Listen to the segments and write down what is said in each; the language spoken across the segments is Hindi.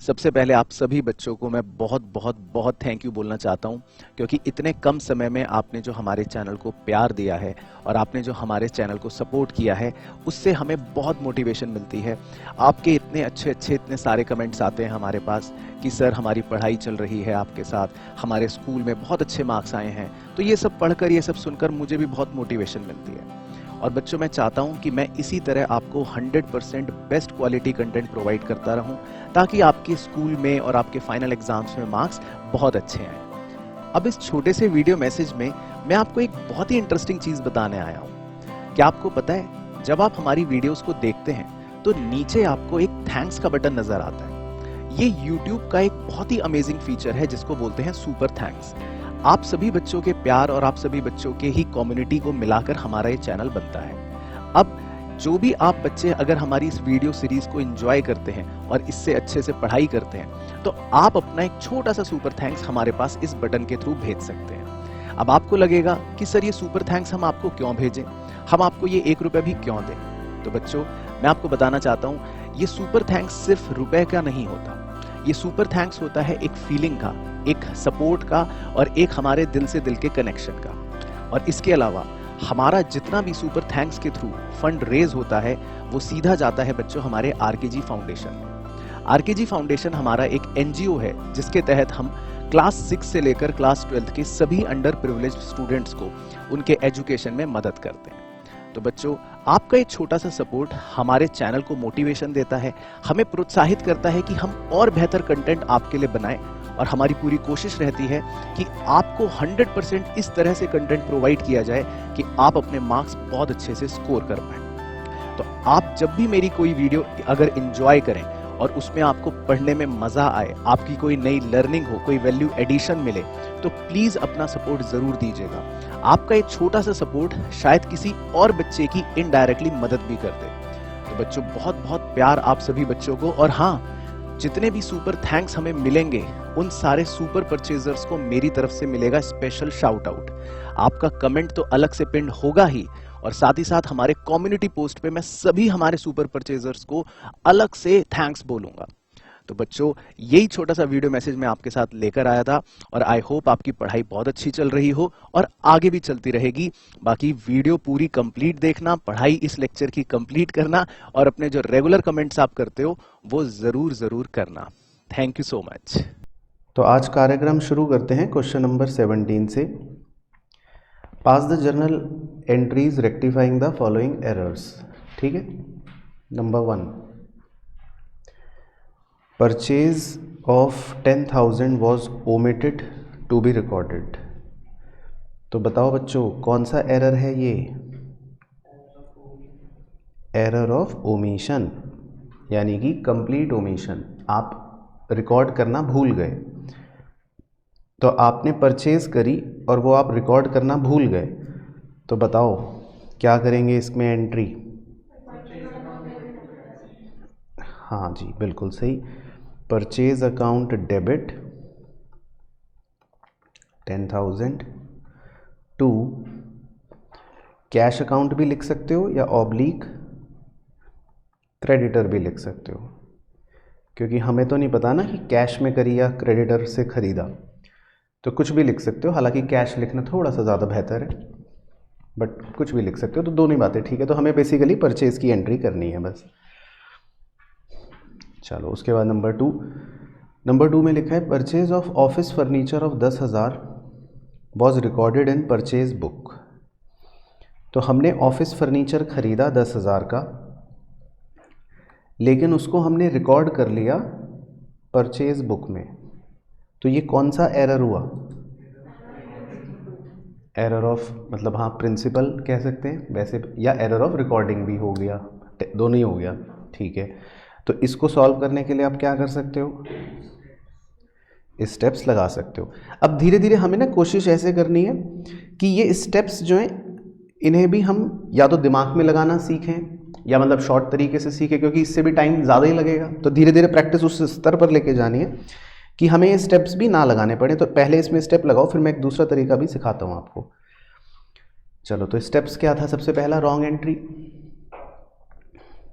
सबसे पहले आप सभी बच्चों को मैं बहुत बहुत बहुत थैंक यू बोलना चाहता हूं, क्योंकि इतने कम समय में आपने जो हमारे चैनल को प्यार दिया है और आपने जो हमारे चैनल को सपोर्ट किया है, उससे हमें बहुत मोटिवेशन मिलती है। आपके इतने अच्छे अच्छे इतने सारे कमेंट्स आते हैं हमारे पास कि सर हमारी पढ़ाई चल रही है आपके साथ, हमारे स्कूल में बहुत अच्छे मार्क्स आए हैं। तो ये सब पढ़कर, ये सब सुनकर मुझे भी बहुत मोटिवेशन मिलती है। और बच्चों, मैं चाहता हूं कि मैं इसी तरह आपको 100% बेस्ट क्वालिटी कंटेंट प्रोवाइड करता रहूं, ताकि आपके स्कूल में और आपके फाइनल एग्जाम्स में मार्क्स बहुत अच्छे आए। अब इस छोटे से वीडियो मैसेज में मैं आपको एक बहुत ही इंटरेस्टिंग चीज बताने आया हूं। क्या आपको पता है, जब आप हमारी वीडियोस को देखते हैं तो नीचे आपको एक थैंक्स का बटन नजर आता है। ये YouTube का एक बहुत ही अमेजिंग फीचर है जिसको बोलते हैं सुपर थैंक्स। आप सभी बच्चों के प्यार और आप सभी बच्चों के ही कम्युनिटी को मिलाकर हमारा ये चैनल बनता है। अब जो भी आप बच्चे अगर हमारी इस वीडियो सीरीज को एंजॉय करते हैं और इससे अच्छे से पढ़ाई करते हैं, तो आप अपना एक छोटा सा सुपर थैंक्स हमारे पास इस बटन के थ्रू भेज सकते हैं। अब आपको लगेगा कि सर ये सुपर थैंक्स हम आपको क्यों भेजें, हम आपको ये 1 रुपया भी क्यों दें। तो बच्चों, मैं आपको बताना चाहता हूँ, ये सुपर थैंक्स सिर्फ रुपए का नहीं होता। ये सुपर थैंक्स होता है एक फीलिंग का, एक सपोर्ट का और एक हमारे दिल से दिल के कनेक्शन का। और इसके अलावा हमारा जितना भी सुपर थैंक्स के थ्रू फंड रेज होता है, वो सीधा जाता है बच्चों हमारे आरकेजी फाउंडेशन में। आरकेजी फाउंडेशन हमारा एक एनजीओ है जिसके तहत हम क्लास 6 से लेकर क्लास 12 के सभी अंडर प्रिविलेज्ड स्टूडेंट्स को उनके एजुकेशन में मदद करते हैं। तो बच्चों, आपका एक छोटा सा सपोर्ट हमारे चैनल को मोटिवेशन देता है, हमें प्रोत्साहित करता है कि हम और बेहतर कंटेंट आपके लिए बनाएं, और हमारी पूरी कोशिश रहती है कि आपको 100% इस तरह से कंटेंट प्रोवाइड किया जाए कि आप अपने मार्क्स बहुत अच्छे से स्कोर कर पाएं। तो आप जब भी मेरी कोई वीडियो अगर एंजॉय करें और उसमें आपको पढ़ने में मजा आए, आपकी कोई नई लर्निंग हो, कोई वैल्यू एडिशन मिले, तो प्लीज अपना सपोर्ट जरूर दीजिएगा। आपका एक छोटा सा सपोर्ट शायद किसी और बच्चे की इनडायरेक्टली मदद भी कर दे। तो बच्चों, बहुत बहुत प्यार आप सभी बच्चों को। और हाँ, जितने भी सुपर थैंक्स हमें मिलेंगे, उन सारे सुपर परचेजर्स को मेरी तरफ से मिलेगा स्पेशल शाउट आउट। आपका कमेंट तो अलग से पिन होगा ही, और साथ ही साथ हमारे कम्युनिटी पोस्ट पे मैं सभी हमारे सुपर परचेजर्स को अलग से थैंक्स बोलूंगा। तो बच्चों, यही छोटा सा वीडियो मैसेज मैं आपके साथ लेकर आया था, और आई होप आपकी पढ़ाई बहुत अच्छी चल रही हो और आगे भी चलती रहेगी। बाकी वीडियो पूरी कंप्लीट देखना, पढ़ाई इस लेक्चर की कंप्लीट करना, और अपने जो रेगुलर कमेंट्स आप करते हो वो जरूर जरूर करना। Thank you so much. तो आज कार्यक्रम शुरू करते हैं क्वेश्चन नंबर 17 से। Pass the journal entries rectifying the following errors. ठीक है। Number 1, purchase of 10,000 was omitted to be recorded. तो बताओ बच्चों, कौन सा एरर है ये? एरर ऑफ ओमिशन, यानी कि कंप्लीट ओमिशन। आप रिकॉर्ड करना भूल गए। तो आपने परचेज करी और वो आप रिकॉर्ड करना भूल गए, तो बताओ क्या करेंगे इसमें एंट्री? हाँ जी, बिल्कुल सही। Purchase account debit 10,000 to cash account भी लिख सकते हो, या ऑब्लिक क्रेडिटर भी लिख सकते हो, क्योंकि हमें तो नहीं पता ना कि कैश में करी या क्रेडिटर से खरीदा। तो कुछ भी लिख सकते हो, हालांकि कैश लिखना थोड़ा सा ज़्यादा बेहतर है, बट कुछ भी लिख सकते हो। तो दोनों ही बातें ठीक है। तो हमें बेसिकली परचेज की एंट्री करनी है बस। चलो, उसके बाद नंबर टू में लिखा है purchase of office furniture of 10,000 was recorded in purchase book. तो हमने ऑफिस फर्नीचर खरीदा 10,000 का, लेकिन उसको हमने रिकॉर्ड कर लिया परचेज बुक में। तो ये कौन सा एरर हुआ? एरर ऑफ, मतलब हाँ, प्रिंसिपल कह सकते हैं वैसे, या एरर ऑफ रिकॉर्डिंग भी हो गया, दोनों ही हो गया। ठीक है। तो इसको सॉल्व करने के लिए आप क्या कर सकते हो? स्टेप्स लगा सकते हो। अब धीरे धीरे हमें ना कोशिश ऐसे करनी है कि ये स्टेप्स जो हैं, इन्हें भी हम या तो दिमाग में लगाना सीखें, या मतलब शॉर्ट तरीके से सीखें, क्योंकि इससे भी टाइम ज़्यादा ही लगेगा। तो धीरे धीरे प्रैक्टिस उस स्तर पर लेके जानी है कि हमें ये स्टेप्स भी ना लगाने पड़े। तो पहले इसमें स्टेप लगाओ, फिर मैं एक दूसरा तरीका भी सिखाता हूँ आपको। चलो, तो स्टेप्स क्या था? सबसे पहला रॉन्ग एंट्री।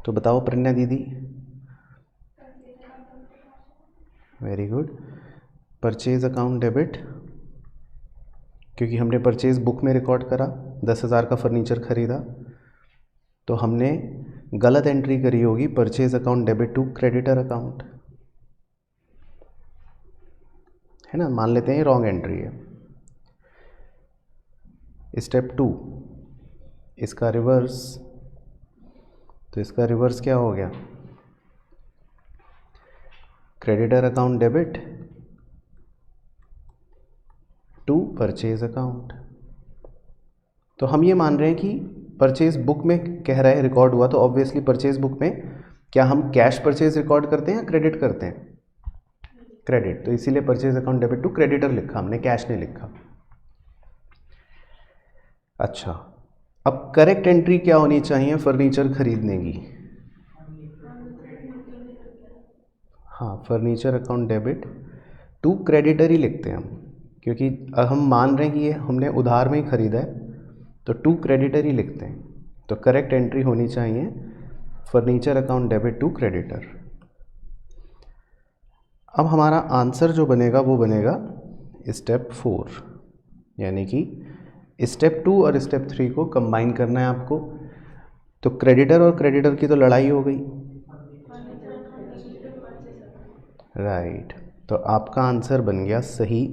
तो बताओ प्रज्ञा दीदी। Very good. Purchase account debit, क्योंकि हमने परचेज बुक में रिकॉर्ड करा, 10,000 का फर्नीचर खरीदा, तो हमने गलत एंट्री करी होगी, purchase account debit to creditor account, है ना। मान लेते हैं ये रॉन्ग एंट्री है। स्टेप 2, इसका रिवर्स, तो इसका रिवर्स क्या हो गया, creditor account debit to purchase account. तो हम ये मान रहे हैं कि परचेज बुक में कह रहा है रिकॉर्ड हुआ, तो ऑब्वियसली परचेज बुक में क्या हम कैश परचेज रिकॉर्ड करते हैं या क्रेडिट करते हैं, क्रेडिट, तो इसीलिए purchase account debit to creditor लिखा हमने, कैश नहीं लिखा। अच्छा, अब करेक्ट एंट्री क्या होनी चाहिए फर्नीचर खरीदने की, हाँ, furniture account debit to creditor ही लिखते हैं हम, क्योंकि हम मान रहे हैं कि ये हमने उधार में ही खरीदा है, तो टू क्रेडिटर ही लिखते हैं। तो करेक्ट एंट्री होनी चाहिए furniture account debit to creditor. अब हमारा आंसर जो बनेगा वो बनेगा स्टेप 4, यानी कि स्टेप 2 और स्टेप 3 को कंबाइन करना है आपको। तो क्रेडिटर और क्रेडिटर की तो लड़ाई हो गई, राइट, तो आपका आंसर बन गया सही,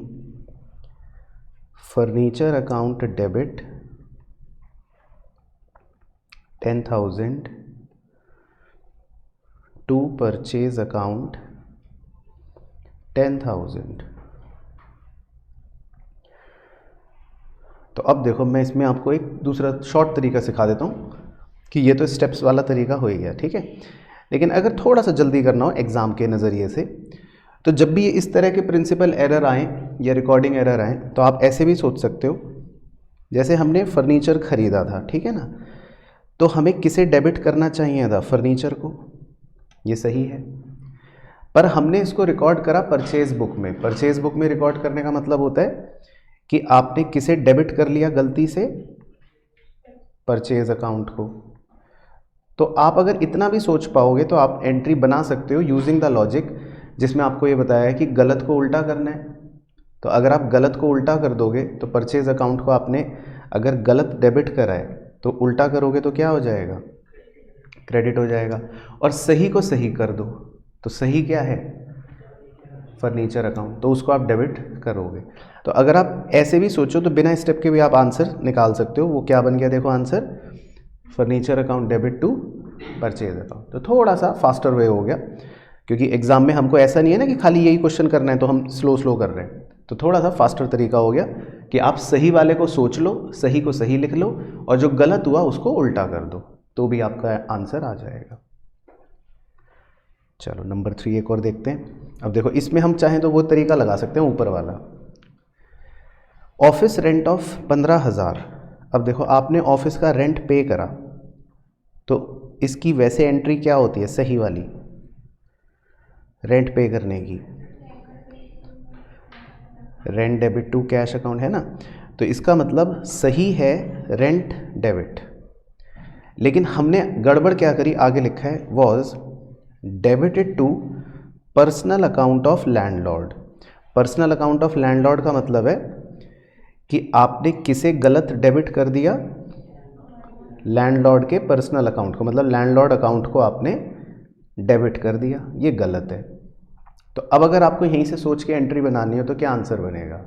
furniture account debit 10,000 to purchase account 10,000। तो अब देखो, मैं इसमें आपको एक दूसरा शॉर्ट तरीका सिखा देता हूँ कि ये तो स्टेप्स वाला तरीका हो ही गया, ठीक है, लेकिन अगर थोड़ा सा जल्दी करना हो एग्ज़ाम के नज़रिए से, तो जब भी इस तरह के प्रिंसिपल एरर आए या रिकॉर्डिंग एरर आए, तो आप ऐसे भी सोच सकते हो, जैसे हमने फर्नीचर ख़रीदा था, ठीक है ना, तो हमें किसे डेबिट करना चाहिए था, फर्नीचर को, ये सही है, पर हमने इसको रिकॉर्ड करा परचेज बुक में। परचेज बुक में रिकॉर्ड करने का मतलब होता है कि आपने किसे डेबिट कर लिया गलती से, परचेज अकाउंट को। तो आप अगर इतना भी सोच पाओगे तो आप एंट्री बना सकते हो यूजिंग द लॉजिक, जिसमें आपको ये बताया है कि गलत को उल्टा करना है। तो अगर आप गलत को उल्टा कर दोगे, तो परचेज अकाउंट को आपने अगर गलत डेबिट करा है तो उल्टा करोगे तो क्या हो जाएगा, क्रेडिट हो जाएगा। और सही को सही कर दो, तो सही क्या है, फर्नीचर अकाउंट, तो उसको आप डेबिट करोगे। तो अगर आप ऐसे भी सोचो तो बिना स्टेप के भी आप आंसर निकाल सकते हो। वो क्या बन गया, देखो answer, furniture account debit to purchase account. तो थोड़ा सा फास्टर वे हो गया, क्योंकि एग्जाम में हमको ऐसा नहीं है ना कि खाली यही क्वेश्चन करना है तो हम स्लो कर रहे हैं, तो थोड़ा सा फास्टर तरीका हो गया कि आप सही वाले को सोच लो, सही को सही लिख लो, और जो गलत हुआ उसको उल्टा कर दो, तो भी आपका आंसर आ जाएगा। चलो नंबर 3 एक और देखते हैं। अब देखो, इसमें हम चाहें तो वो तरीका लगा सकते हैं ऊपर वाला, ऑफिस रेंट ऑफ 15,000। अब देखो, आपने ऑफिस का रेंट पे करा, तो इसकी वैसे एंट्री क्या होती है, सही वाली, रेंट पे करने की, rent debit to cash account, है ना। तो इसका मतलब सही है रेंट डेबिट, लेकिन हमने गड़बड़ क्या करी, आगे लिखा है was debited to personal account of landlord. Personal account of landlord का मतलब है कि आपने किसे गलत डेबिट कर दिया, लैंडलॉर्ड के पर्सनल अकाउंट को, मतलब लैंडलॉर्ड अकाउंट को आपने डेबिट कर दिया, ये गलत है। तो अब अगर आपको यहीं से सोच के एंट्री बनानी हो तो क्या आंसर बनेगा,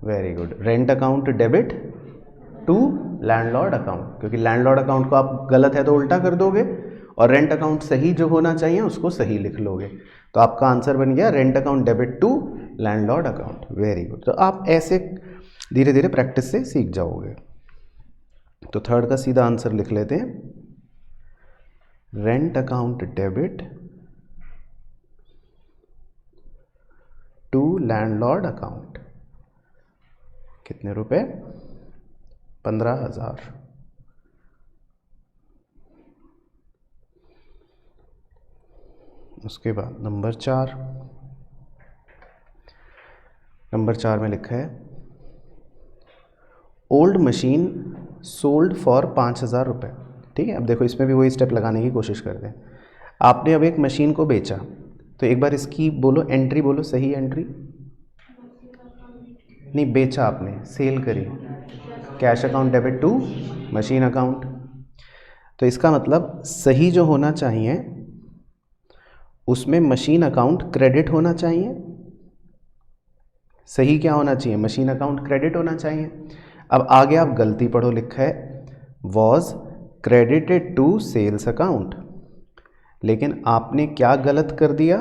very good, rent account debit to landlord account, क्योंकि लैंडलॉर्ड अकाउंट को आप गलत है तो उल्टा कर दोगे, और रेंट अकाउंट सही जो होना चाहिए उसको सही लिख लोगे, तो आपका आंसर बन गया rent account debit to landlord account. Very good. तो आप ऐसे धीरे धीरे प्रैक्टिस से सीख जाओगे। तो थर्ड का सीधा आंसर लिख लेते हैं, rent account debit to landlord account, कितने रुपए, 15,000। उसके बाद नंबर 4, नंबर 4 में लिखा है ओल्ड मशीन सोल्ड फॉर 5,000 रुपये। ठीक है, अब देखो इसमें भी वही स्टेप लगाने की कोशिश करते हैं। आपने अब एक मशीन को बेचा, तो एक बार इसकी बोलो एंट्री, बोलो सही एंट्री। नहीं, बेचा आपने, सेल करी, cash account debit to machine account. तो इसका मतलब सही जो होना चाहिए उसमें मशीन अकाउंट क्रेडिट होना चाहिए। सही क्या होना चाहिए? मशीन अकाउंट क्रेडिट होना चाहिए। अब आगे आप गलती पढ़ो, लिखा है was credited to sales account, लेकिन आपने क्या गलत कर दिया?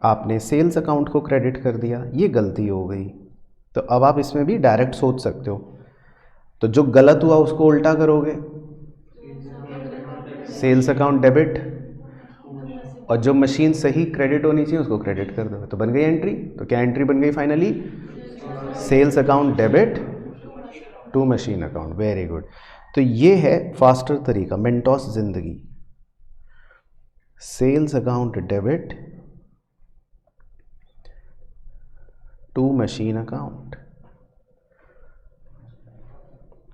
आपने सेल्स अकाउंट को क्रेडिट कर दिया, ये गलती हो गई। तो अब आप इसमें भी डायरेक्ट सोच सकते हो, तो जो गलत हुआ उसको उल्टा करोगे, सेल्स अकाउंट डेबिट, और जो मशीन सही क्रेडिट होनी चाहिए उसको क्रेडिट कर दोगे, तो बन गई एंट्री। तो क्या एंट्री बन गई finally? Sales account debit to machine account. Very good. तो ये है फास्टर तरीका, मेंटोस जिंदगी। Sales account debit to machine account.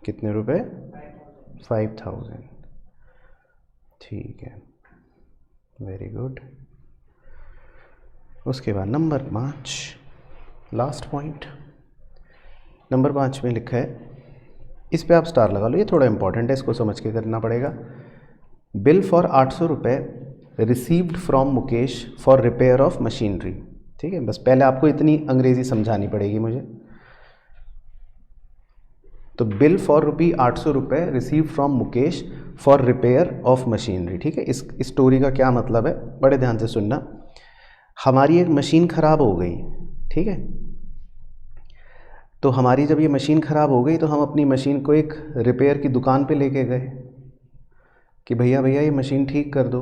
कितने रुपए? 5000। ठीक है, वेरी गुड। उसके बाद नंबर 5, लास्ट पॉइंट। नंबर 5 में लिखा है, इस पे आप स्टार लगा लो, ये थोड़ा इंपॉर्टेंट है, इसको समझ के करना पड़ेगा। बिल फॉर 800 रुपये received from Mukesh for repair of machinery. ठीक है, बस पहले आपको इतनी अंग्रेजी समझानी पड़ेगी मुझे। तो bill for ₹800 receive from Mukesh for repair of machinery. ठीक है, इस स्टोरी का क्या मतलब है, बड़े ध्यान से सुनना। हमारी एक मशीन ख़राब हो गई, ठीक है, तो हमारी जब ये मशीन ख़राब हो गई तो हम अपनी मशीन को एक रिपेयर की दुकान पे लेके गए कि भैया भैया ये मशीन ठीक कर दो।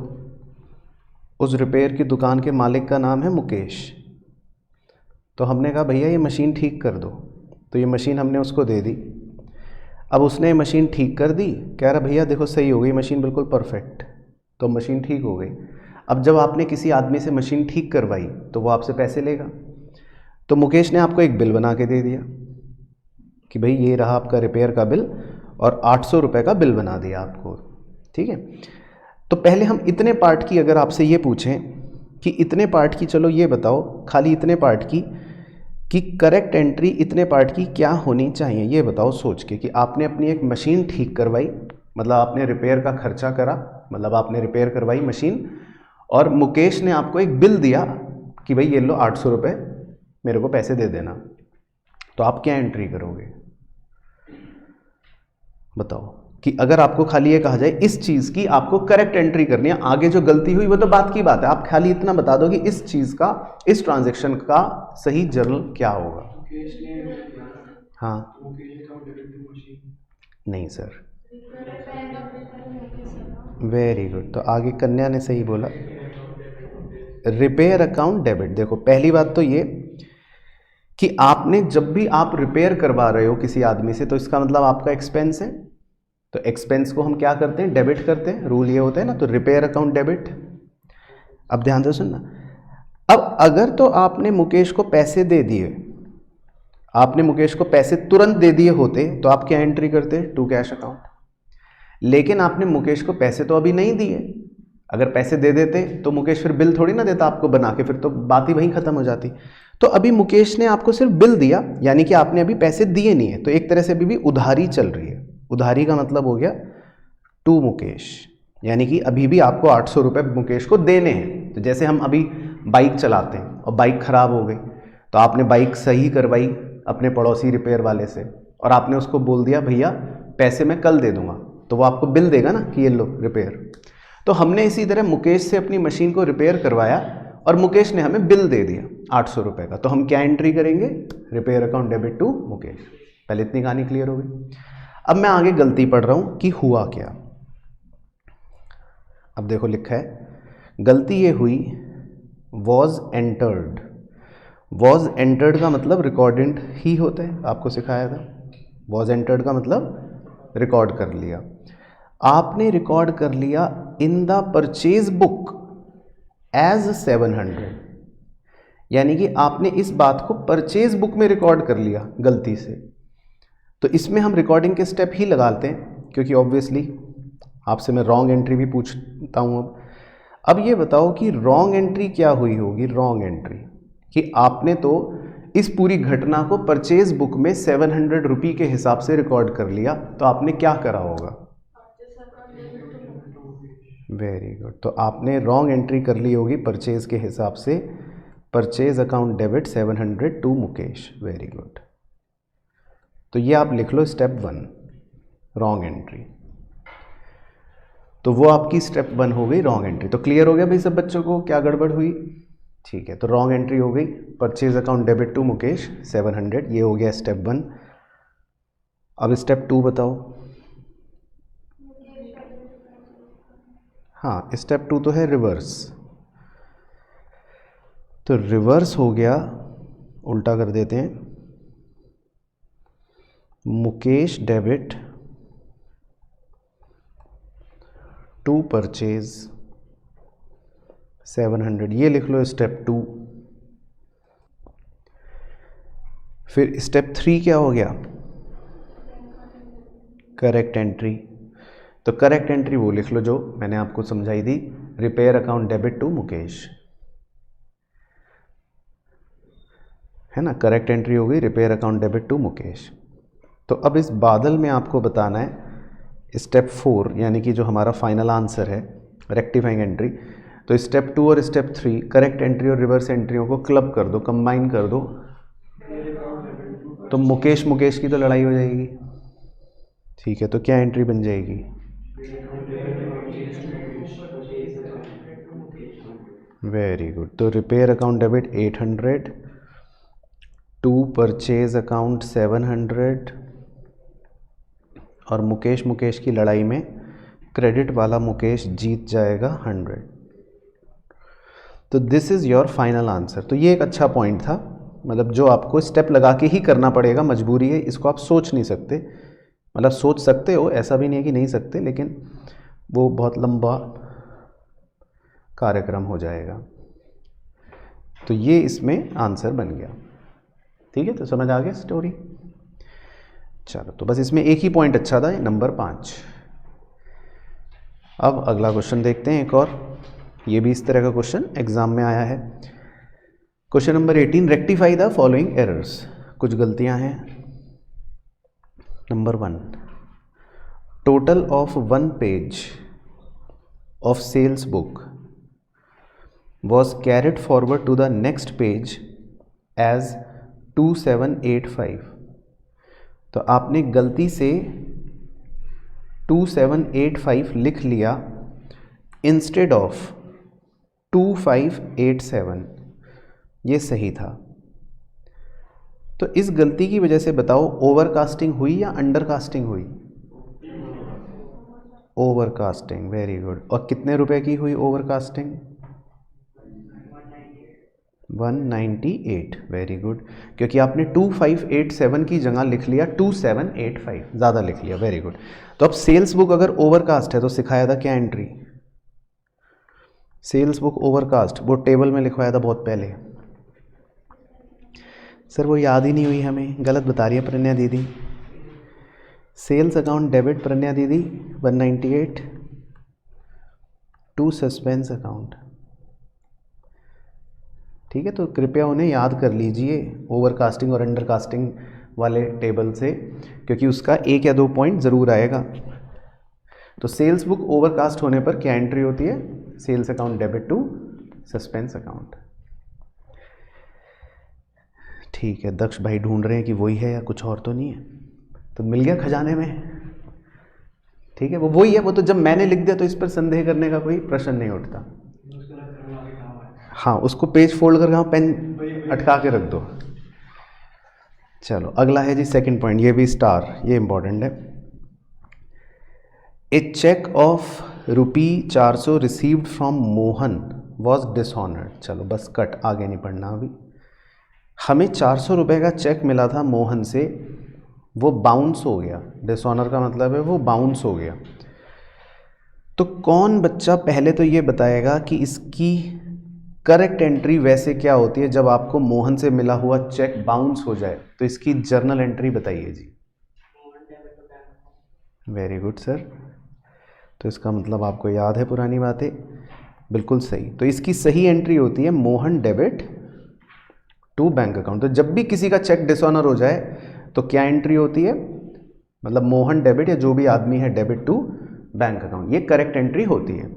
उस रिपेयर की दुकान के मालिक का नाम है मुकेश। तो हमने कहा भैया ये मशीन ठीक कर दो, तो ये मशीन हमने उसको दे दी। अब उसने मशीन ठीक कर दी, कह रहा भैया देखो सही हो गई मशीन, बिल्कुल परफेक्ट। तो मशीन ठीक हो गई। अब जब आपने किसी आदमी से मशीन ठीक करवाई तो वो आपसे पैसे लेगा। तो मुकेश ने आपको एक बिल बना के दे दिया कि भाई ये रहा आपका रिपेयर का बिल, और 800 रुपये का बिल बना दिया आपको। ठीक है, तो पहले हम इतने पार्ट की अगर आपसे ये पूछें कि इतने पार्ट की, चलो ये बताओ खाली इतने पार्ट की कि करेक्ट एंट्री इतने पार्ट की क्या होनी चाहिए, ये बताओ सोच के। कि आपने अपनी एक मशीन ठीक करवाई, मतलब आपने रिपेयर का खर्चा करा, मतलब आपने रिपेयर करवाई मशीन, और मुकेश ने आपको एक बिल दिया कि भाई ये लो 800 रुपये मेरे को पैसे दे देना। तो आप क्या एंट्री करोगे बताओ? कि अगर आपको खाली ये कहा जाए इस चीज़ की आपको करेक्ट एंट्री करनी है, आगे जो गलती हुई वो तो बात की बात है, आप खाली इतना बता दो कि इस चीज़ का, इस ट्रांजैक्शन का सही जर्नल क्या होगा। हाँ, नहीं सर, वेरी गुड। तो आगे कन्या ने सही बोला, रिपेयर अकाउंट डेबिट। देखो पहली बात तो ये कि आपने जब भी आप रिपेयर करवा रहे हो किसी आदमी से, तो इसका मतलब आपका एक्सपेंस है, तो एक्सपेंस को हम क्या करते हैं? डेबिट करते हैं। रूल ये होता है ना, तो रिपेयर अकाउंट डेबिट। अब ध्यान से सुनना, अब अगर तो आपने मुकेश को पैसे दे दिए, आपने मुकेश को पैसे तुरंत दे दिए होते तो आप क्या एंट्री करते? To cash account. लेकिन आपने मुकेश को पैसे तो अभी नहीं दिए, अगर पैसे दे देते तो मुकेश फिर बिल थोड़ी ना देता आपको बना के, फिर तो बात ही वहीं खत्म हो जाती। तो अभी मुकेश ने आपको सिर्फ बिल दिया, यानी कि आपने अभी पैसे दिए नहीं है, तो एक तरह से अभी भी उधारी चल रही है। उधारी का मतलब हो गया टू मुकेश, यानी कि अभी भी आपको 800 रुपये मुकेश को देने हैं। तो जैसे हम अभी बाइक चलाते हैं और बाइक ख़राब हो गई, तो आपने बाइक सही करवाई अपने पड़ोसी रिपेयर वाले से, और आपने उसको बोल दिया भैया पैसे मैं कल दे दूंगा, तो वो आपको बिल देगा ना कि ये लो रिपेयर। तो हमने इसी तरह मुकेश से अपनी मशीन को रिपेयर करवाया और मुकेश ने हमें बिल दे दिया 800 रुपये का, तो हम क्या एंट्री करेंगे? Repair account debit to Mukesh. पहले इतनी कहानी क्लियर हो गई। अब मैं आगे गलती पढ़ रहा हूं कि हुआ क्या। अब देखो लिखा है, गलती ये हुई वॉज एंटर्ड। वॉज एंटर्ड का मतलब रिकॉर्डेड ही होता है, आपको सिखाया था। वॉज एंटर्ड का मतलब रिकॉर्ड कर लिया। आपने रिकॉर्ड कर लिया in the purchase book as 700, यानी कि आपने इस बात को परचेज बुक में रिकॉर्ड कर लिया गलती से। तो इसमें हम रिकॉर्डिंग के स्टेप ही लगाते हैं, क्योंकि ऑब्वियसली आपसे मैं रॉन्ग एंट्री भी पूछता हूँ। अब ये बताओ कि रॉन्ग एंट्री क्या हुई होगी। रॉन्ग एंट्री कि आपने तो इस पूरी घटना को परचेज बुक में 700 रुपये के हिसाब से रिकॉर्ड कर लिया, तो आपने क्या करा होगा। Very good. तो आपने रॉन्ग एंट्री कर ली होगी परचेज के हिसाब से, purchase account debit 700 to Mukesh. Very good. तो ये आप लिख लो स्टेप 1 रॉन्ग एंट्री। तो वो आपकी स्टेप 1 हो गई रॉन्ग एंट्री। तो क्लियर हो गया भाई सब बच्चों को क्या गड़बड़ हुई। ठीक है, तो रॉन्ग एंट्री हो गई, purchase account debit to Mukesh 700, ये हो गया स्टेप 1। अब स्टेप 2 बताओ। हाँ, स्टेप 2 तो है रिवर्स। तो रिवर्स हो गया, उल्टा कर देते हैं, मुकेश डेबिट टू परचेज 700, ये लिख लो स्टेप 2। फिर स्टेप 3 क्या हो गया, करेक्ट एंट्री। तो करेक्ट एंट्री वो लिख लो जो मैंने आपको समझाई थी, repair account debit to Mukesh, है ना। करेक्ट एंट्री हो गई repair account debit to Mukesh. तो अब इस बादल में आपको बताना है स्टेप 4, यानी कि जो हमारा फाइनल आंसर है रेक्टिफाइंग एंट्री। तो स्टेप 2 और स्टेप 3 करेक्ट एंट्री और रिवर्स एंट्रियों को क्लब कर दो, कंबाइन कर दो, तो मुकेश मुकेश की तो लड़ाई हो जाएगी। ठीक है, तो क्या एंट्री बन जाएगी, वेरी गुड। तो repair account debit 800 to purchase account 700, और मुकेश मुकेश की लड़ाई में क्रेडिट वाला मुकेश जीत जाएगा 100। तो this is your final answer. तो ये एक अच्छा पॉइंट था, मतलब जो आपको स्टेप लगा के ही करना पड़ेगा, मजबूरी है, इसको आप सोच नहीं सकते। मतलब सोच सकते हो, ऐसा भी नहीं है कि नहीं सकते, लेकिन वो बहुत लंबा कार्यक्रम हो जाएगा। तो ये इसमें आंसर बन गया। ठीक है, तो समझ आ गया स्टोरी। चलो, तो बस इसमें एक ही पॉइंट अच्छा था, नंबर 5। अब अगला क्वेश्चन देखते हैं एक और, ये भी इस तरह का क्वेश्चन एग्जाम में आया है। Question number 18, rectify the following errors. कुछ गलतियां हैं। Number 1, total of 1 page of sales book was carried forward to the next page as 2785। तो आपने गलती से 2785 लिख लिया इंस्टेड ऑफ 2587, ये सही था। तो इस गलती की वजह से बताओ ओवरकास्टिंग हुई या अंडरकास्टिंग हुई, ओवरकास्टिंग। Very good. और कितने रुपए की हुई ओवरकास्टिंग, 198। वेरी गुड, क्योंकि आपने 2587 की जगह लिख लिया 2785, ज़्यादा लिख लिया। Very good. तो अब सेल्स बुक अगर ओवरकास्ट है तो सिखाया था क्या एंट्री, सेल्स बुक ओवरकास्ट, वो टेबल में लिखवाया था बहुत पहले। सर वो याद ही नहीं हुई हमें, गलत बता रही है प्रज्ञा दीदी। सेल्स अकाउंट डेबिट प्रज्ञा दीदी 198 टू सस्पेंस अकाउंट। ठीक है, तो कृपया उन्हें याद कर लीजिए ओवरकास्टिंग और अंडरकास्टिंग वाले टेबल से, क्योंकि उसका 1 या 2 पॉइंट ज़रूर आएगा। तो सेल्स बुक ओवरकास्ट होने पर क्या एंट्री होती है, sales account debit to suspense account. ठीक है, दक्ष भाई ढूंढ रहे हैं कि वही है या कुछ और तो नहीं है। तो मिल गया खजाने में। ठीक है, वो वही है, वो तो जब मैंने लिख दिया तो इस पर संदेह करने का कोई प्रश्न नहीं उठता। हाँ, उसको पेज फोल्ड करके हाँ पेन अटका के रख दो। चलो अगला है जी सेकंड पॉइंट, ये भी स्टार, ये इंपॉर्टेंट है। A cheque of ₹400 received from Mohan was dishonoured. चलो बस कट, आगे नहीं पढ़ना अभी। हमें 400 रुपये का चेक मिला था मोहन से, वो बाउंस हो गया। डिसऑनर का मतलब है वो बाउंस हो गया। तो कौन बच्चा पहले तो ये बताएगा कि इसकी करेक्ट एंट्री वैसे क्या होती है जब आपको मोहन से मिला हुआ चेक बाउंस हो जाए, तो इसकी जर्नल एंट्री बताइए जी। Very good sir. तो इसका मतलब आपको याद है पुरानी बातें, बिल्कुल सही। तो इसकी सही एंट्री होती है Mohan debit to bank account. तो जब भी किसी का चेक डिसऑनर हो जाए तो क्या एंट्री होती है, मतलब मोहन डेबिट या जो भी आदमी है डेबिट टू बैंक अकाउंट, ये करेक्ट एंट्री होती है।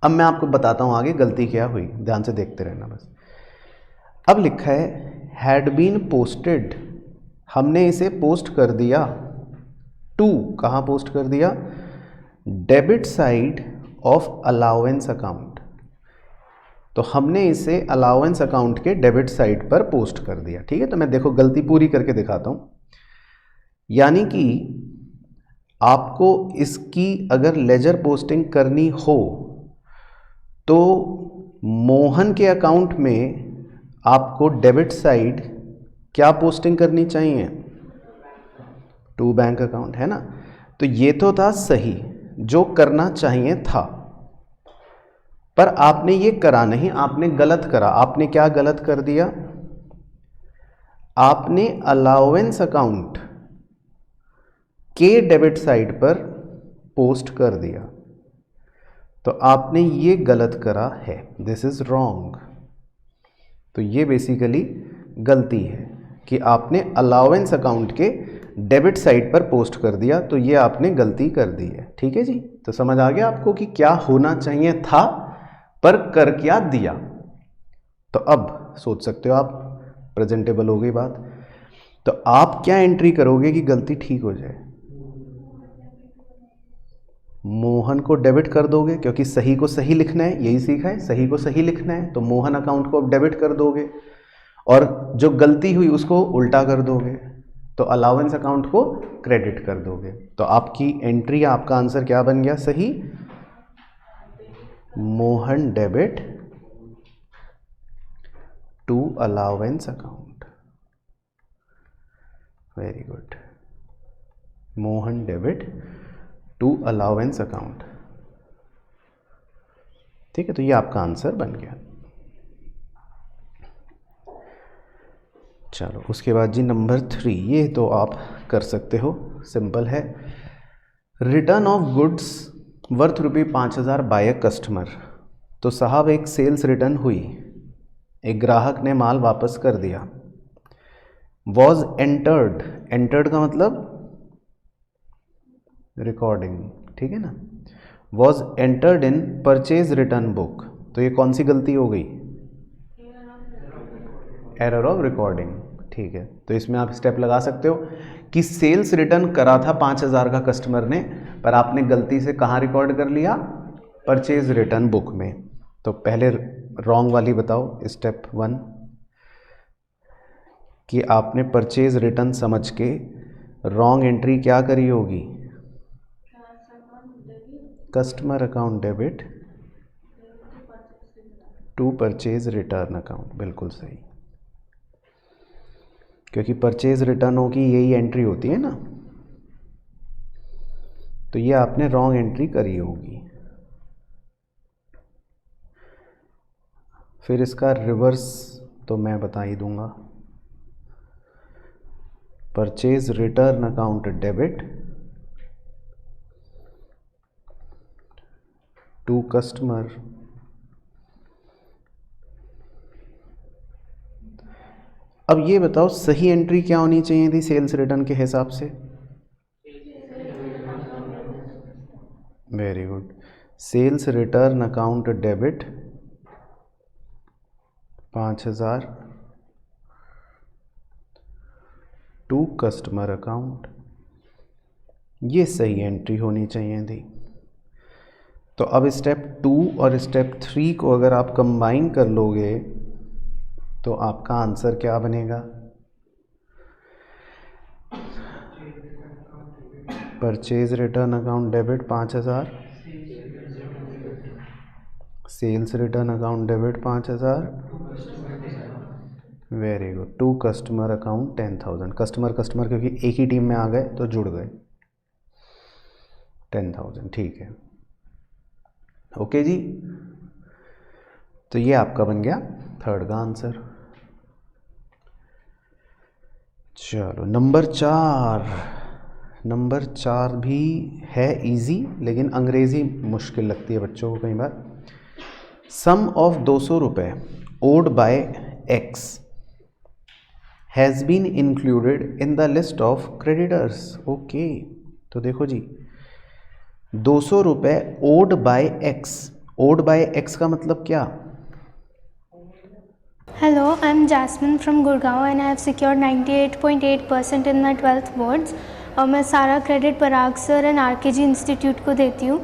अब मैं आपको बताता हूं आगे गलती क्या हुई, ध्यान से देखते रहना बस। अब लिखा है हैड बीन पोस्टेड, हमने इसे पोस्ट कर दिया टू, कहां पोस्ट कर दिया, debit side of allowance account. तो हमने इसे अलाउंस अकाउंट के डेबिट साइड पर पोस्ट कर दिया। ठीक है, तो मैं देखो गलती पूरी करके दिखाता हूं। यानी कि आपको इसकी अगर लेजर पोस्टिंग करनी हो तो मोहन के अकाउंट में आपको डेबिट साइड क्या पोस्टिंग करनी चाहिए, टू बैंक अकाउंट, है ना। तो ये तो था सही, जो करना चाहिए था, पर आपने ये करा नहीं, आपने गलत करा। आपने क्या गलत कर दिया, आपने अलाउंस अकाउंट के डेबिट साइड पर पोस्ट कर दिया। तो आपने ये गलत करा है, दिस इज रॉन्ग। तो ये बेसिकली गलती है कि आपने अलाउंस अकाउंट के डेबिट साइड पर पोस्ट कर दिया, तो ये आपने गलती कर दी है। ठीक है जी, तो समझ आ गया आपको कि क्या होना चाहिए था पर कर क्या दिया। तो अब सोच सकते हो आप, प्रेजेंटेबल हो गई बात। तो आप क्या एंट्री करोगे कि गलती ठीक हो जाए, मोहन को डेबिट कर दोगे, क्योंकि सही को सही लिखना है, यही सीखा है, सही को सही लिखना है। तो मोहन अकाउंट को आप डेबिट कर दोगे और जो गलती हुई उसको उल्टा कर दोगे, तो अलाउंस अकाउंट को क्रेडिट कर दोगे। तो आपकी एंट्री, आपका आंसर क्या बन गया सही, Mohan debit to allowance account. Very good, Mohan debit to allowance account. ठीक है, तो ये आपका आंसर बन गया। चलो उसके बाद जी नंबर 3, ये तो आप कर सकते हो, सिंपल है। Return of goods worth ₹5000 by a customer. तो साहब एक सेल्स रिटर्न हुई, एक ग्राहक ने माल वापस कर दिया। वॉज एंटर्ड, एंटर्ड का मतलब रिकॉर्डिंग, ठीक है ना। Was entered in purchase return book. तो ये कौन सी गलती हो गई, एरर ऑफ रिकॉर्डिंग। ठीक है, तो इसमें आप स्टेप लगा सकते हो कि सेल्स रिटर्न करा था 5000 का कस्टमर ने, पर आपने गलती से कहाँ रिकॉर्ड कर लिया, परचेज रिटर्न बुक में। तो पहले रॉन्ग वाली बताओ, स्टेप 1, कि आपने परचेज रिटर्न समझ के रॉन्ग एंट्री क्या करी होगी, customer account debit to purchase return account. बिल्कुल सही, क्योंकि परचेज रिटर्नों की यही एंट्री होती है ना। तो ये आपने रॉन्ग एंट्री करी होगी। फिर इसका रिवर्स तो मैं बता ही दूंगा, purchase return account debit to customer. अब ये बताओ सही एंट्री क्या होनी चाहिए थी सेल्स रिटर्न के हिसाब से, very good, sales return account debit 5000 to customer account, ये सही एंट्री होनी चाहिए थी। तो अब स्टेप 2 और स्टेप 3 को अगर आप कंबाइन कर लोगे तो आपका आंसर क्या बनेगा, purchase return account debit 5000, sales return account debit 5000, very good, to customer account 10,000। Customer customer क्योंकि एक ही टीम में आ गए तो जुड़ गए, 10,000। ठीक है, ओके जी। तो ये आपका बन गया थर्ड का आंसर। चलो नंबर 4, नंबर 4 भी है इजी, लेकिन अंग्रेज़ी मुश्किल लगती है बच्चों को कई बार। सम ऑफ 200 रुपये owed by X has been included in the list of creditors. Okay, तो देखो जी, 200 रुपये owed by X. Owed by X का मतलब क्या? Hello, I'm Jasmine from Gurgaon and I have secured 98.8% in my 12th boards. और मैं सारा credit Parag sir and RKG institute को देती हूँ।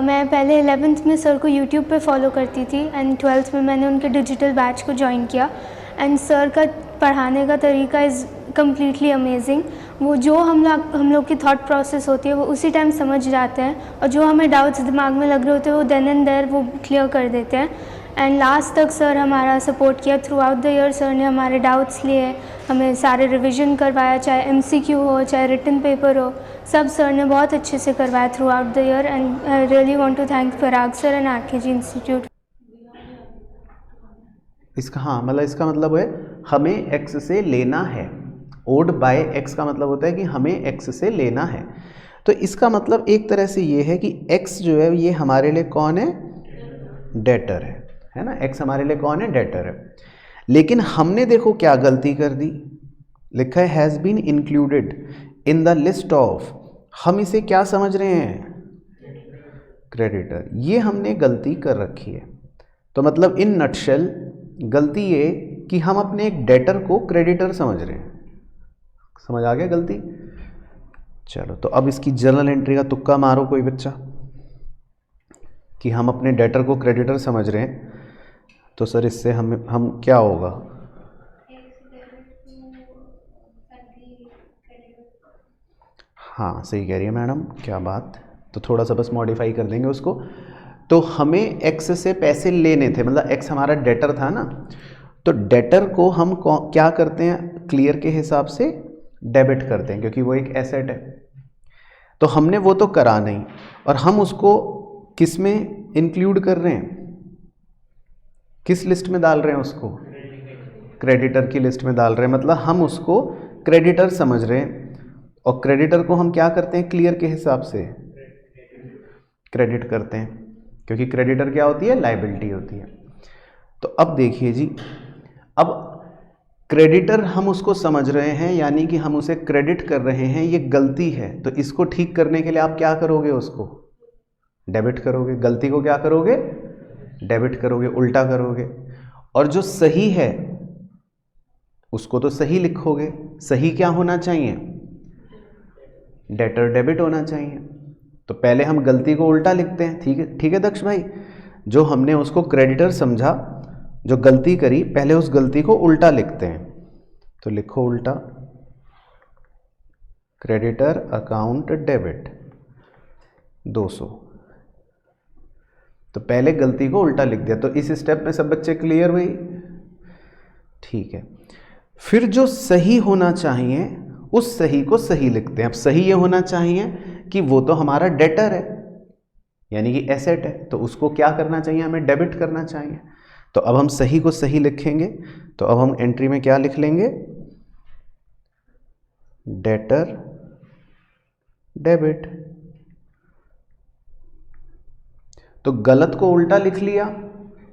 मैं पहले 11th में सर को यूट्यूब पे फॉलो करती थी एंड 12th में मैंने उनके डिजिटल बैच को ज्वाइन किया एंड सर का पढ़ाने का तरीका इज़ कम्प्लीटली अमेजिंग। वो जो हम लोग की थॉट प्रोसेस होती है वो उसी टाइम समझ जाते हैं और जो हमें डाउट्स दिमाग में लग रहे होते हैं वो देन एंड देयर वो क्लियर कर देते हैं। एंड लास्ट तक सर हमारा सपोर्ट किया through out the year. Sir ने हमारे डाउट्स लिए, हमें सारे रिवीजन करवाया, चाहे MCQ हो चाहे रिटन पेपर हो, सब सर ने बहुत अच्छे से करवाया throughout the year. And I really want to thank Parag sir and RKG institute. इसका मतलब इसका मतलब है हमें एक्स से लेना है। ओड बाय एक्स का मतलब होता है कि हमें एक्स से लेना है। तो इसका मतलब एक तरह से ये है कि एक्स जो है ये हमारे लिए कौन है? डेटर है ना। एक्स हमारे लिए कौन है? डेटर है। लेकिन हमने देखो क्या गलती कर दी, लिखा है has been included in the list of. हम इसे क्या समझ रहे हैं? क्रेडिटर। ये हमने गलती कर रखी है। तो मतलब इन नटशेल गलती ये कि हम अपने एक डेटर को क्रेडिटर समझ रहे हैं। समझ आ गया गलती? चलो, तो अब इसकी जर्नल एंट्री का तुक्का मारो कोई बच्चा कि हम अपने डेटर को क्रेडिटर समझ रहे हैं। तो सर इससे हम क्या होगा? हाँ, सही कह रही है मैडम, क्या बात। तो थोड़ा सा बस मॉडिफाई कर देंगे उसको। तो हमें एक्स से पैसे लेने थे, मतलब एक्स हमारा डेटर था ना। तो डेटर को हम क्या करते हैं? क्लियर के हिसाब से डेबिट करते हैं, क्योंकि वो एक एसेट है। तो हमने वो तो करा नहीं, और हम उसको किस में इंक्लूड कर रहे हैं? किस लिस्ट में डाल रहे हैं उसको? क्रेडिटर की लिस्ट में डाल रहे हैं। मतलब हम उसको क्रेडिटर समझ रहे हैं, और क्रेडिटर को हम क्या करते हैं? क्लियर के हिसाब से क्रेडिट करते हैं, क्योंकि क्रेडिटर क्या होती है? लायबिलिटी होती है। तो अब देखिए जी, अब क्रेडिटर हम उसको समझ रहे हैं, यानी कि हम उसे क्रेडिट कर रहे हैं, ये गलती है। तो इसको ठीक करने के लिए आप क्या करोगे? उसको डेबिट करोगे। गलती को क्या करोगे? डेबिट करोगे, उल्टा करोगे। और जो सही है उसको तो सही लिखोगे। सही क्या होना चाहिए? डेटर डेबिट होना चाहिए। तो पहले हम गलती को उल्टा लिखते हैं। ठीक है दक्ष भाई, जो हमने उसको क्रेडिटर समझा, जो गलती करी, पहले उस गलती को उल्टा लिखते हैं। तो लिखो उल्टा, क्रेडिटर अकाउंट डेबिट 200। तो पहले गलती को उल्टा लिख दिया। तो इस स्टेप में सब बच्चे क्लियर हुई? ठीक है। फिर जो सही होना चाहिए उस सही को सही लिखते हैं। अब सही ये होना चाहिए कि वो तो हमारा डेटर है, यानी कि एसेट है, तो उसको क्या करना चाहिए? हमें डेबिट करना चाहिए। तो अब हम सही को सही लिखेंगे। तो अब हम एंट्री में क्या लिख लेंगे? Debtor debit. तो गलत को उल्टा लिख लिया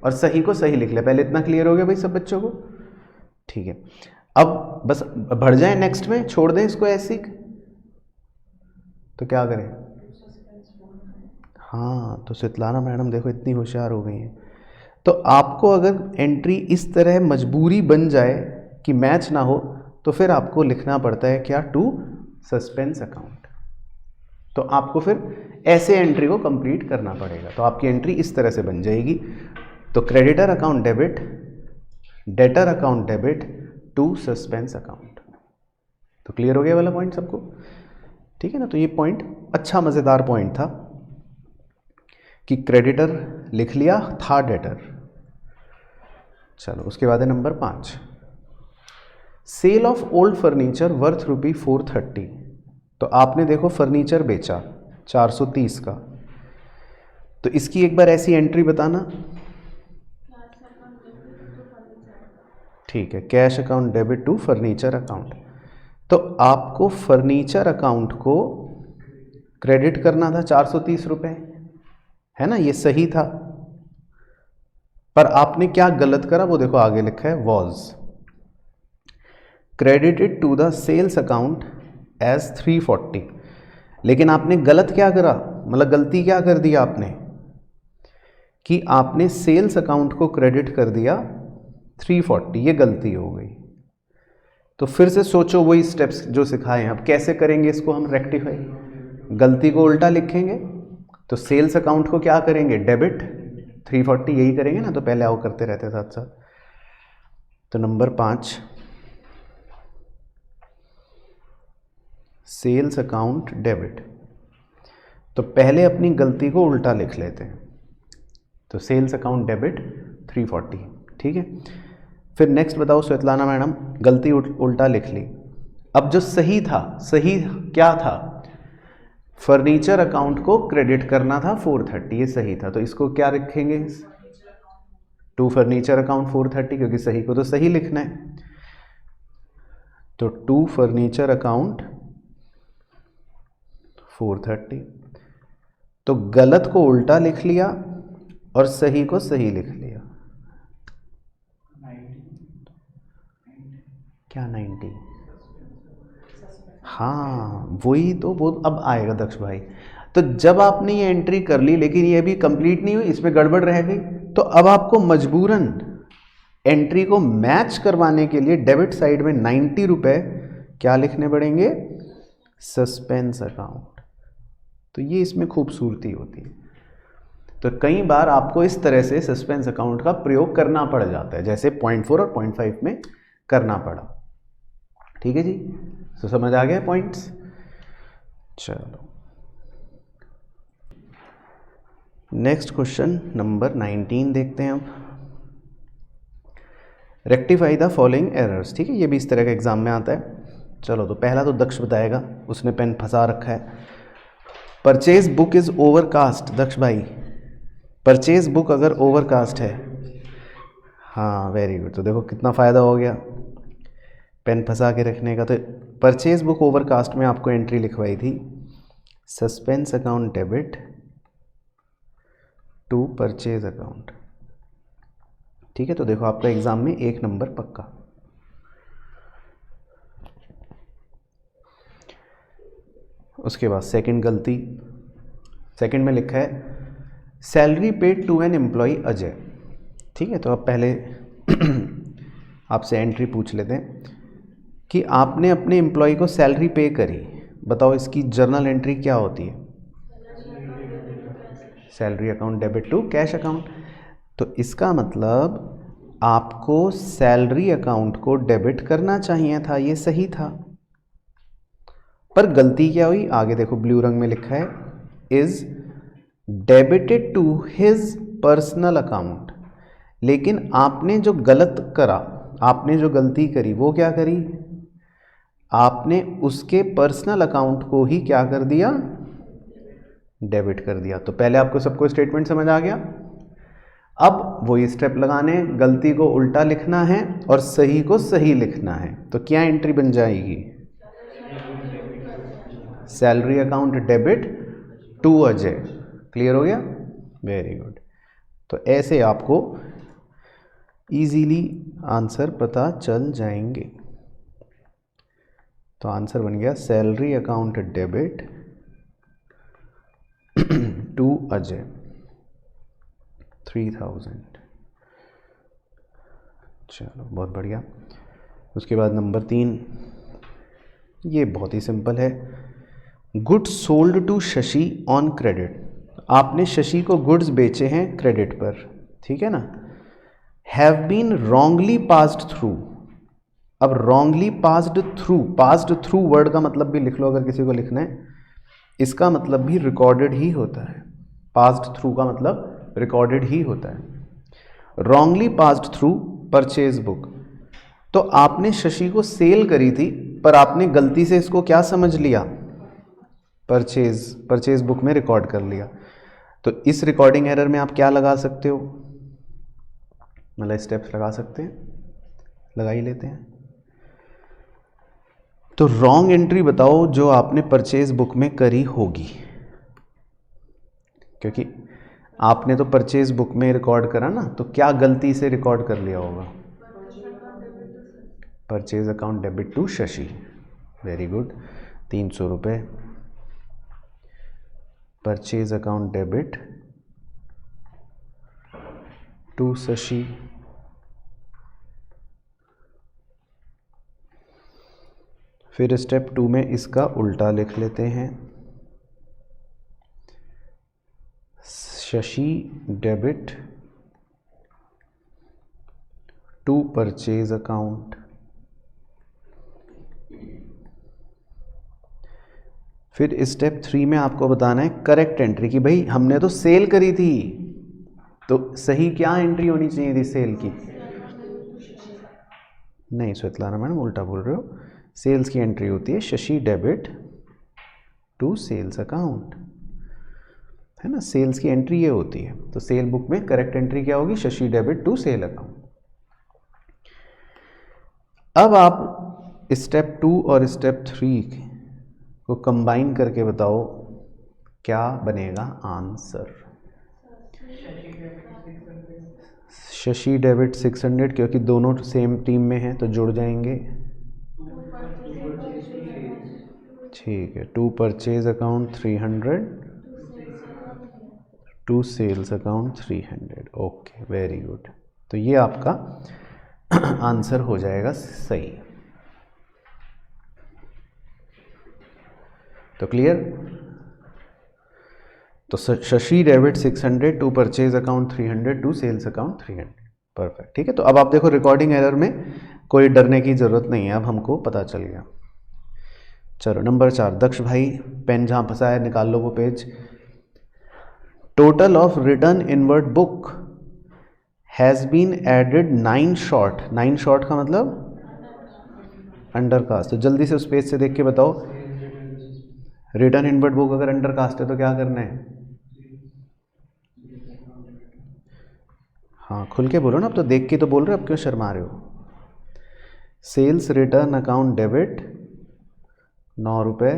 और सही को सही लिख लिया। पहले इतना क्लियर हो गया भाई सब बच्चों को? ठीक है। अब बस बढ़ जाए नेक्स्ट में, छोड़ दें इसको ऐसे ही। तो क्या करें? हाँ, तो स्वेतलाना मैडम देखो इतनी होशियार हो गई हैं। तो आपको अगर एंट्री इस तरह मजबूरी बन जाए कि मैच ना हो, तो फिर आपको लिखना पड़ता है क्या? To suspense account. तो आपको फिर ऐसे एंट्री को कंप्लीट करना पड़ेगा। तो आपकी एंट्री इस तरह से बन जाएगी। तो creditor account debit, debtor account debit to suspense account. तो क्लियर हो गया वाला पॉइंट सबको? ठीक है ना। तो ये पॉइंट अच्छा मज़ेदार पॉइंट था कि क्रेडिटर लिख लिया था डेटर। चलो, उसके बाद है number 5, sale of old furniture worth ₹430। तो आपने देखो फर्नीचर बेचा 430 का। तो इसकी एक बार ऐसी एंट्री बताना। ठीक है, cash account debit to furniture account. तो आपको फर्नीचर अकाउंट को क्रेडिट करना था 430 रुपये, है ना, ये सही था। पर आपने क्या गलत करा वो देखो आगे लिखा है, was credited to the sales account as 340। लेकिन आपने गलत क्या करा, मतलब गलती क्या कर दिया आपने कि आपने सेल्स अकाउंट को क्रेडिट कर दिया 340, ये गलती हो गई। तो फिर से सोचो वही स्टेप्स जो सिखाए हैं, अब कैसे करेंगे इसको हम रेक्टिफाई। गलती को उल्टा लिखेंगे तो सेल्स अकाउंट को क्या करेंगे, डेबिट 340, यही करेंगे ना, तो पहले आओ करते रहते साथ साथ। तो नंबर 5 सेल्स अकाउंट डेबिट, तो पहले अपनी गलती को उल्टा लिख लेते हैं। तो सेल्स अकाउंट डेबिट 340, ठीक है। फिर नेक्स्ट बताओ स्वेतलाना मैडम, गलती उल्टा लिख ली। अब जो सही था, सही क्या था, फर्नीचर अकाउंट को क्रेडिट करना था 430, ये सही था। तो इसको क्या रखेंगे, टू फर्नीचर अकाउंट 430, क्योंकि सही को तो सही लिखना है। तो टू फर्नीचर अकाउंट 430, तो गलत को उल्टा लिख लिया और सही को सही लिख लिया। क्या 90, हाँ वही तो, वो अब आएगा दक्ष भाई। तो जब आपने ये एंट्री कर ली लेकिन ये भी कंप्लीट नहीं हुई, इसमें गड़बड़ रह गई, तो अब आपको मजबूरन एंट्री को मैच करवाने के लिए डेबिट साइड में 90 रुपये क्या लिखने पड़ेंगे, सस्पेंस अकाउंट। तो ये इसमें खूबसूरती होती है। तो कई बार आपको इस तरह से सस्पेंस अकाउंट का प्रयोग करना पड़ जाता है, जैसे 0.4 और 0.5 में करना पड़ा। ठीक है जी, तो समझ आ गया पॉइंट्स। चलो नेक्स्ट क्वेश्चन नंबर 19 देखते हैं अब। रेक्टिफाई द फॉलोइंग एरर्स, ठीक है, ये भी इस तरह का एग्जाम में आता है। चलो तो पहला तो दक्ष बताएगा, उसने पेन फंसा रखा है। परचेज बुक इज ओवरकास्ट, दक्ष भाई परचेज बुक अगर ओवरकास्ट है, हाँ वेरी गुड, तो देखो कितना फ़ायदा हो गया पेन फंसा के रखने का। तो परचेज बुक ओवरकास्ट में आपको एंट्री लिखवाई थी suspense account debit to purchase account, ठीक है। तो देखो आपका एग्जाम में 1 नंबर पक्का। उसके बाद सेकंड गलती, सेकंड में लिखा है salary paid to an employee Ajay, ठीक है। तो अब पहले आपसे एंट्री पूछ लेते हैं कि आपने अपने एम्प्लॉय को सैलरी पे करी, बताओ इसकी जर्नल एंट्री क्या होती है, salary account debit to cash account. तो इसका मतलब आपको सैलरी अकाउंट को डेबिट करना चाहिए था, ये सही था। पर गलती क्या हुई, आगे देखो ब्लू रंग में लिखा है is debited to his personal account. लेकिन आपने जो गलत करा, आपने जो गलती करी वो क्या करी, आपने उसके पर्सनल अकाउंट को ही क्या कर दिया, डेबिट कर दिया। तो पहले आपको सबको स्टेटमेंट समझ आ गया। अब वही स्टेप लगाने, गलती को उल्टा लिखना है और सही को सही लिखना है। तो क्या एंट्री बन जाएगी, salary account debit to Ajay. Clear हो गया, वेरी गुड। तो ऐसे आपको इजीली आंसर पता चल जाएंगे। तो आंसर बन गया salary account debit to Ajay 3000। चलो बहुत बढ़िया। उसके बाद नंबर 3, ये बहुत ही सिंपल है, goods sold to Shashi on credit. आपने शशि को गुड्स बेचे हैं क्रेडिट पर, ठीक है ना। Have been wrongly passed through, अब रॉन्गली पास्ड थ्रू वर्ड का मतलब भी लिख लो अगर किसी को लिखना है, इसका मतलब भी रिकॉर्डेड ही होता है। पास्ड थ्रू का मतलब रिकॉर्डेड ही होता है। Wrongly passed through purchase book, तो आपने शशि को सेल करी थी पर आपने गलती से इसको क्या समझ लिया, परचेज बुक में रिकॉर्ड कर लिया। तो इस रिकॉर्डिंग एरर में आप क्या लगा सकते हो, मतलब स्टेप्स लगा सकते हैं, लगा ही लेते हैं। तो रॉन्ग एंट्री बताओ जो आपने परचेज बुक में करी होगी, क्योंकि आपने तो परचेज बुक में रिकॉर्ड करा ना, तो क्या गलती से रिकॉर्ड कर लिया होगा? Purchase account debit to Shashi, very good, 300 रुपये purchase account debit to Shashi. फिर स्टेप 2 में इसका उल्टा लिख लेते हैं, Shashi debit to purchase account. फिर स्टेप 3 में आपको बताना है करेक्ट एंट्री, कि भाई हमने तो सेल करी थी, तो सही क्या एंट्री होनी चाहिए थी सेल की? नहीं स्वेतलाना मैडम, उल्टा बोल रहे हो। सेल्स की एंट्री होती है Shashi debit to sales account, है ना, सेल्स की एंट्री ये होती है। तो सेल बुक में करेक्ट एंट्री क्या होगी? Shashi debit to sale account. अब आप स्टेप 2 और स्टेप 3 को कंबाइन करके बताओ क्या बनेगा आंसर। शशि डेबिट 600, क्योंकि दोनों सेम टीम में हैं तो जुड़ जाएंगे, ठीक है। To purchase account 300 to sales account 300, okay very good. तो ये आपका आंसर हो जाएगा सही। तो क्लियर? तो Shashi debit 600 to purchase account 300 to sales account 300, perfect, ठीक है। तो अब आप देखो रिकॉर्डिंग एरर में कोई डरने की ज़रूरत नहीं है, अब हमको पता चल गया। चलो नंबर 4, दक्ष भाई पेन जहाँ फंसा है निकाल लो वो page. Total of return inward book has been added 9 short. 9 short का मतलब अंडर कास्ट। तो जल्दी से उस पेज से देख के बताओ, रिटर्न इनवर्ड बुक अगर अंडर कास्ट है तो क्या करना है? हाँ खुल के बोलो ना, अब तो देख के तो बोल रहे हो, अब क्यों शर्मा रहे हो? सेल्स रिटर्न अकाउंट डेबिट 9 रुपये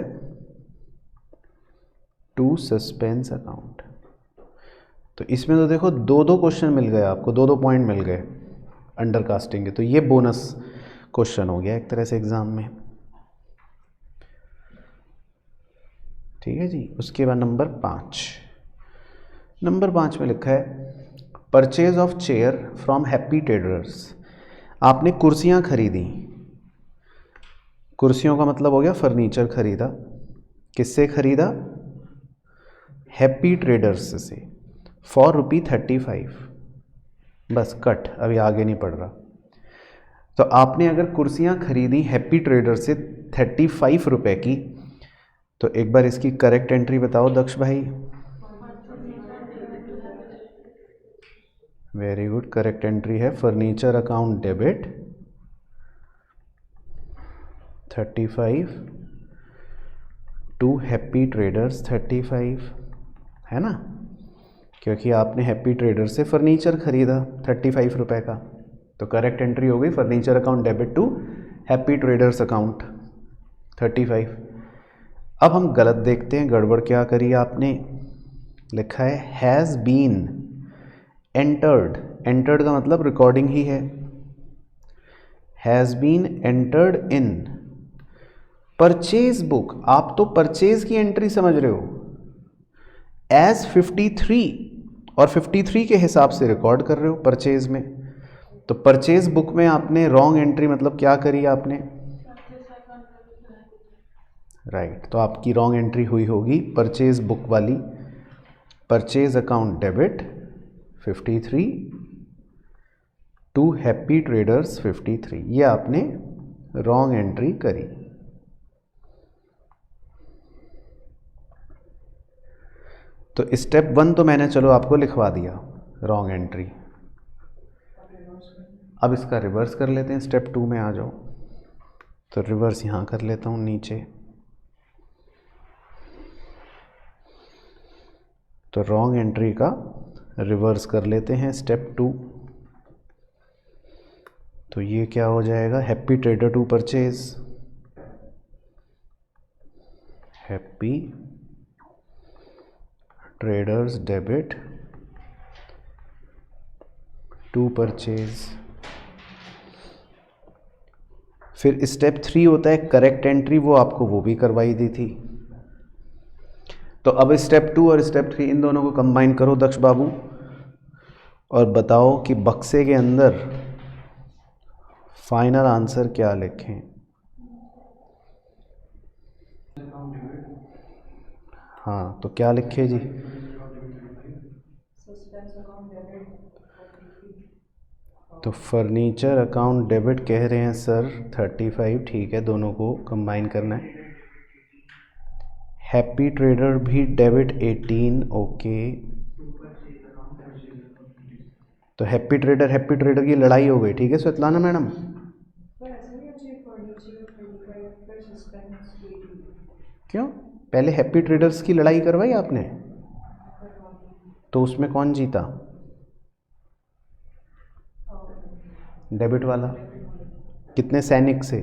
टू सस्पेंस अकाउंट। तो इसमें तो देखो 2-2 क्वेश्चन मिल गए आपको, 2-2 पॉइंट मिल गए अंडर कास्टिंग के, तो ये बोनस क्वेश्चन हो गया एक तरह से एग्जाम में, ठीक है जी। उसके बाद नंबर 5, नंबर 5 में लिखा है purchase of chair from happy traders. आपने कुर्सियां खरीदी, कुर्सियों का मतलब हो गया फर्नीचर खरीदा। किससे खरीदा? हैप्पी ट्रेडर्स से, फॉर ₹35। बस कट, अभी आगे नहीं पढ़ रहा। तो आपने अगर कुर्सियां खरीदी हैप्पी ट्रेडर से 35 रुपये की, तो एक बार इसकी करेक्ट एंट्री बताओ दक्ष भाई। वेरी गुड, करेक्ट एंट्री है furniture account debit 35 to Happy Traders 35, है ना, क्योंकि आपने हैप्पी ट्रेडर से फर्नीचर खरीदा 35 रुपये का। तो करेक्ट एंट्री हो गई furniture account debit to Happy Traders account 35। अब हम गलत देखते हैं, गड़बड़ क्या करी आपने, लिखा है हैज़ बीन एंटर्ड। एंटर्ड का मतलब रिकॉर्डिंग ही है। Has been entered in purchase book, आप तो परचेज की एंट्री समझ रहे हो, एज 53 और 53 के हिसाब से रिकॉर्ड कर रहे हो परचेज में। तो परचेज बुक में आपने रॉन्ग एंट्री मतलब क्या करी आपने? राइट, तो आपकी रॉन्ग एंट्री हुई होगी परचेज बुक वाली, purchase account debit 53 to Happy Traders 53, ये आपने रॉन्ग एंट्री करी। तो स्टेप 1 तो मैंने चलो आपको लिखवा दिया रॉन्ग एंट्री। अब इसका रिवर्स कर लेते हैं, स्टेप 2 में आ जाओ। तो रिवर्स यहाँ कर लेता हूँ नीचे। तो रॉन्ग एंट्री का रिवर्स कर लेते हैं स्टेप 2। तो ये क्या हो जाएगा? Happy Trader to purchase Happy Traders debit to purchase. फिर स्टेप 3 होता है करेक्ट एंट्री, वो आपको वो भी करवाई दी थी। तो अब स्टेप 2 और स्टेप 3 इन दोनों को कंबाइन करो दक्ष बाबू, और बताओ कि बक्से के अंदर फाइनल आंसर क्या लिखें। हाँ, तो क्या लिखे जी? तो फर्नीचर अकाउंट डेबिट कह रहे हैं सर 35, ठीक है, दोनों को कंबाइन करना है। हैप्पी ट्रेडर भी डेबिट 18, ओके। तो हैप्पी ट्रेडर की लड़ाई हो गई, ठीक है स्वेतलाना मैडम? क्यों? पहले हैप्पी ट्रेडर्स की लड़ाई करवाई आपने, तो उसमें कौन जीता? डेबिट वाला। कितने सैनिक से?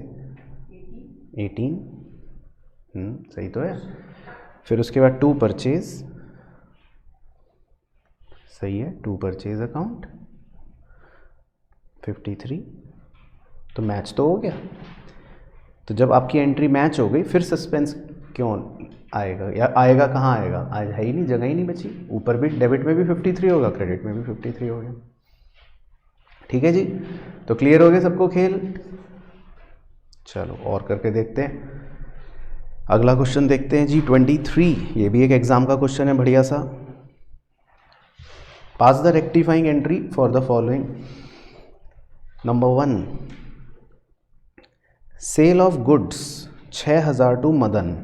18। सही तो है। फिर उसके बाद टू परचेज, सही है, टू परचेज अकाउंट 53। तो मैच तो हो गया। तो जब आपकी एंट्री मैच हो गई फिर सस्पेंस क्यों आएगा, या आएगा कहाँ आएगा? आज है ही नहीं, जगह ही नहीं बची। ऊपर भी डेबिट में भी 53 होगा, क्रेडिट में भी 53 हो गया। ठीक है जी, तो क्लियर हो गया सबको खेल? चलो और करके देखते हैं। अगला क्वेश्चन देखते हैं जी 23। ये भी एक एग्जाम का क्वेश्चन है बढ़िया सा। Pass the rectifying entry for the following. Number 1, sale of goods 6000 to Madan.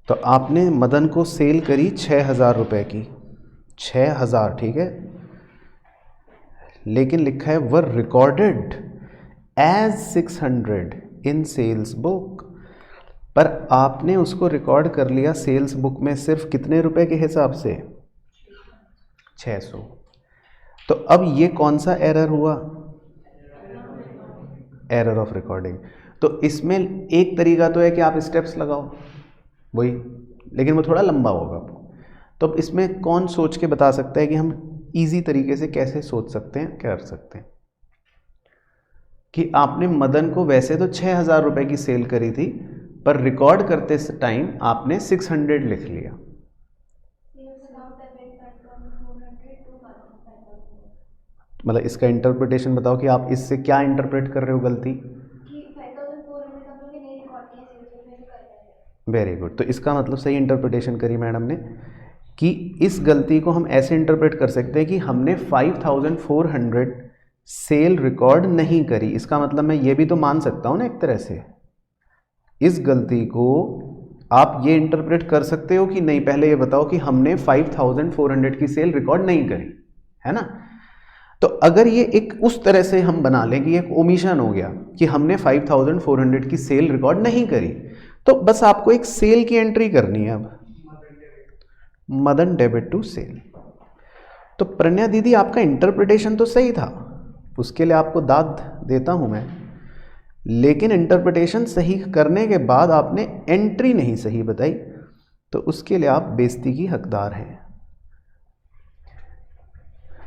तो आपने मदन को सेल करी 6000 रुपए की, 6000, ठीक है, लेकिन लिखा है were recorded as 600 in sales book. पर आपने उसको रिकॉर्ड कर लिया सेल्स बुक में सिर्फ कितने रुपए के हिसाब से? 600। तो अब ये कौन सा एरर हुआ? Error of recording. तो इसमें एक तरीका तो है कि आप स्टेप्स लगाओ वही, लेकिन वो थोड़ा लंबा होगा। तो अब इसमें कौन सोच के बता सकता है कि हम इजी तरीके से कैसे सोच सकते हैं, कर सकते हैं कि आपने मदन को वैसे तो 6000 रुपए की सेल करी थी, पर रिकॉर्ड करते टाइम आपने 600 लिख लिया। मतलब इसका इंटरप्रिटेशन बताओ कि आप इससे क्या इंटरप्रेट कर रहे हो गलती? Very good. तो इसका मतलब सही इंटरप्रिटेशन करी मैडम ने कि इस गलती को हम ऐसे इंटरप्रेट कर सकते हैं कि हमने 5400 सेल रिकॉर्ड नहीं करी। इसका मतलब मैं ये भी तो मान सकता हूं ना एक तरह से, इस गलती को आप ये इंटरप्रेट कर सकते हो कि नहीं? पहले ये बताओ कि हमने 5400 की सेल रिकॉर्ड नहीं करी, है ना? तो अगर ये एक उस तरह से हम बना लें कि एक ओमिशन हो गया कि हमने 5400 की सेल रिकॉर्ड नहीं करी, तो बस आपको एक सेल की एंट्री करनी है। अब मदन डेबिट टू सेल। तो प्रज्ञा दीदी आपका इंटरप्रिटेशन तो सही था, उसके लिए आपको दाद देता हूं मैं, लेकिन इंटरप्रिटेशन सही करने के बाद आपने एंट्री नहीं सही बताई, तो उसके लिए आप बेइज्जती की हकदार हैं।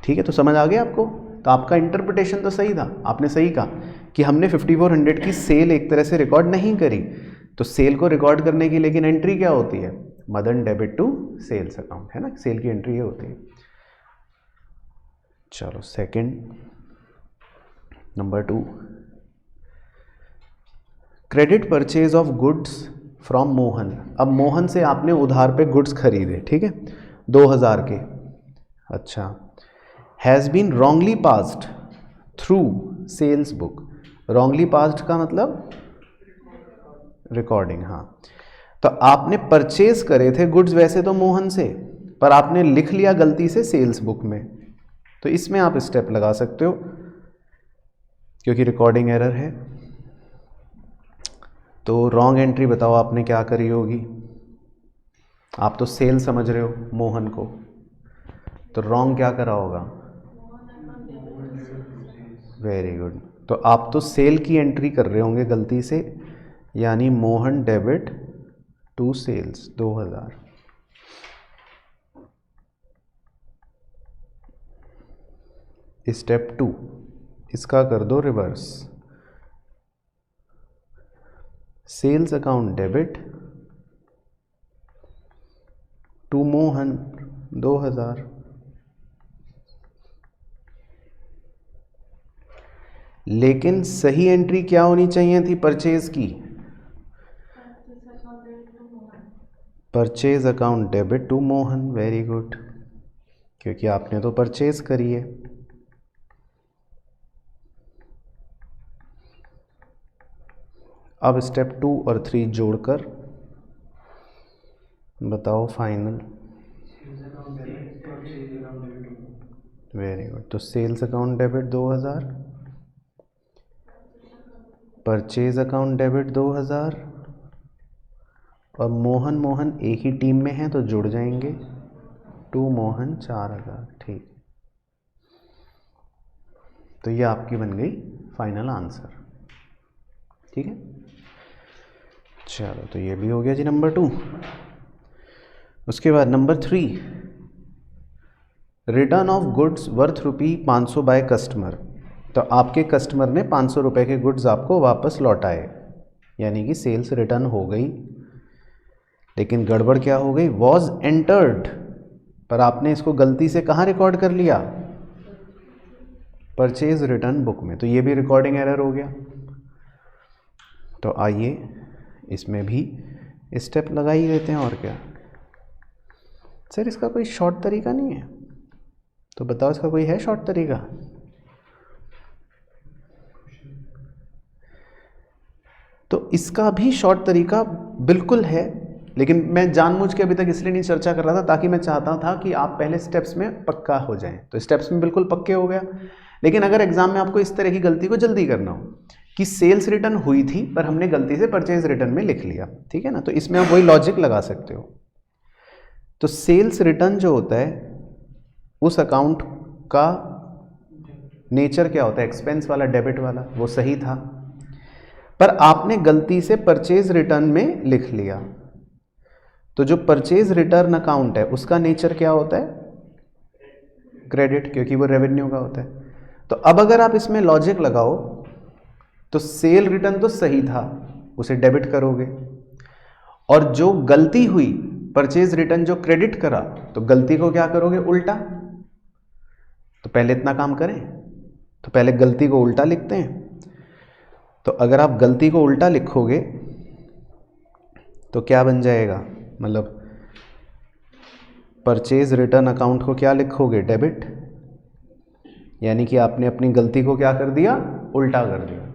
ठीक है, तो समझ आ गया आपको? तो आपका इंटरप्रिटेशन तो सही था, आपने सही कहा कि हमने 5400 की सेल एक तरह से रिकॉर्ड नहीं करी। तो सेल को रिकॉर्ड करने की लेकिन एंट्री क्या होती है? Madan debit to sales account, है ना? सेल की एंट्री ये होती है। चलो second, number 2, credit purchase of goods from Mohan. अब मोहन से आपने उधार पे गुड्स खरीदे, ठीक है, 2000 के। अच्छा, has been wrongly passed through sales book. Wrongly passed का मतलब रिकॉर्डिंग, हाँ। तो आपने परचेज करे थे गुड्स वैसे तो मोहन से, पर आपने लिख लिया गलती से सेल्स बुक में, तो इसमें आप स्टेप लगा सकते हो क्योंकि रिकॉर्डिंग एरर है। तो रॉन्ग एंट्री बताओ आपने क्या करी होगी? आप तो सेल समझ रहे हो मोहन को, तो रॉन्ग क्या करा होगा? Very good. तो आप तो सेल की एंट्री कर रहे होंगे गलती से, यानी Mohan debit to sales 2000। Step 2 इसका कर दो reverse, sales account debit to Mohan 2000। लेकिन सही एंट्री क्या होनी चाहिए थी परचेज की? Purchase account debit to Mohan, very good, क्योंकि आपने तो परचेज करी है। अब स्टेप 2 और 3 जोड़कर बताओ फाइनल। वेरी गुड, तो sales account debit 2000, purchase account debit 2000, और मोहन एक ही टीम में है तो जुड़ जाएंगे, टू मोहन 4000। ठीक, तो ये आपकी बन गई फाइनल आंसर। ठीक है, चलो तो ये भी हो गया जी नंबर 2। उसके बाद number 3, return of goods worth ₹500 by customer. तो आपके कस्टमर ने 500 रुपये के गुड्स आपको वापस लौटाए, यानी कि सेल्स रिटर्न हो गई। लेकिन गड़बड़ क्या हो गई? वॉज एंटर्ड, पर आपने इसको गलती से कहाँ रिकॉर्ड कर लिया? परचेज रिटर्न बुक में, तो ये भी रिकॉर्डिंग एरर हो गया। तो आइए इसमें भी स्टेप लगा ही देते हैं, और क्या। सर इसका कोई शॉर्ट तरीका नहीं है? तो बताओ इसका कोई है शॉर्ट तरीका? तो इसका भी शॉर्ट तरीका बिल्कुल है, लेकिन मैं जानबूझ के अभी तक इसलिए नहीं चर्चा कर रहा था, ताकि मैं चाहता था कि आप पहले स्टेप्स में पक्का हो जाएं। तो स्टेप्स में बिल्कुल पक्के हो गया। लेकिन अगर एग्जाम में आपको इस तरह की गलती को जल्दी करना हो कि सेल्स रिटर्न हुई थी पर हमने गलती से परचेज रिटर्न में लिख लिया, ठीक है ना, तो इसमें आप वही लॉजिक लगा सकते हो। तो सेल्स रिटर्न जो होता है उस अकाउंट का नेचर क्या होता है? एक्सपेंस वाला, डेबिट वाला, वो सही था, पर आपने गलती से परचेज रिटर्न में लिख लिया। तो जो परचेज रिटर्न अकाउंट है उसका नेचर क्या होता है? क्रेडिट, क्योंकि वो रेवेन्यू का होता है। तो अब अगर आप इसमें लॉजिक लगाओ तो सेल रिटर्न तो सही था, उसे डेबिट करोगे, और जो गलती हुई परचेज रिटर्न जो क्रेडिट करा, तो गलती को क्या करोगे? उल्टा। तो पहले इतना काम करें, तो पहले गलती को उल्टा लिखते हैं। तो अगर आप गलती को उल्टा लिखोगे तो क्या बन जाएगा? मतलब परचेज रिटर्न अकाउंट को क्या लिखोगे? डेबिट, यानी कि आपने अपनी गलती को क्या कर दिया? उल्टा कर दिया।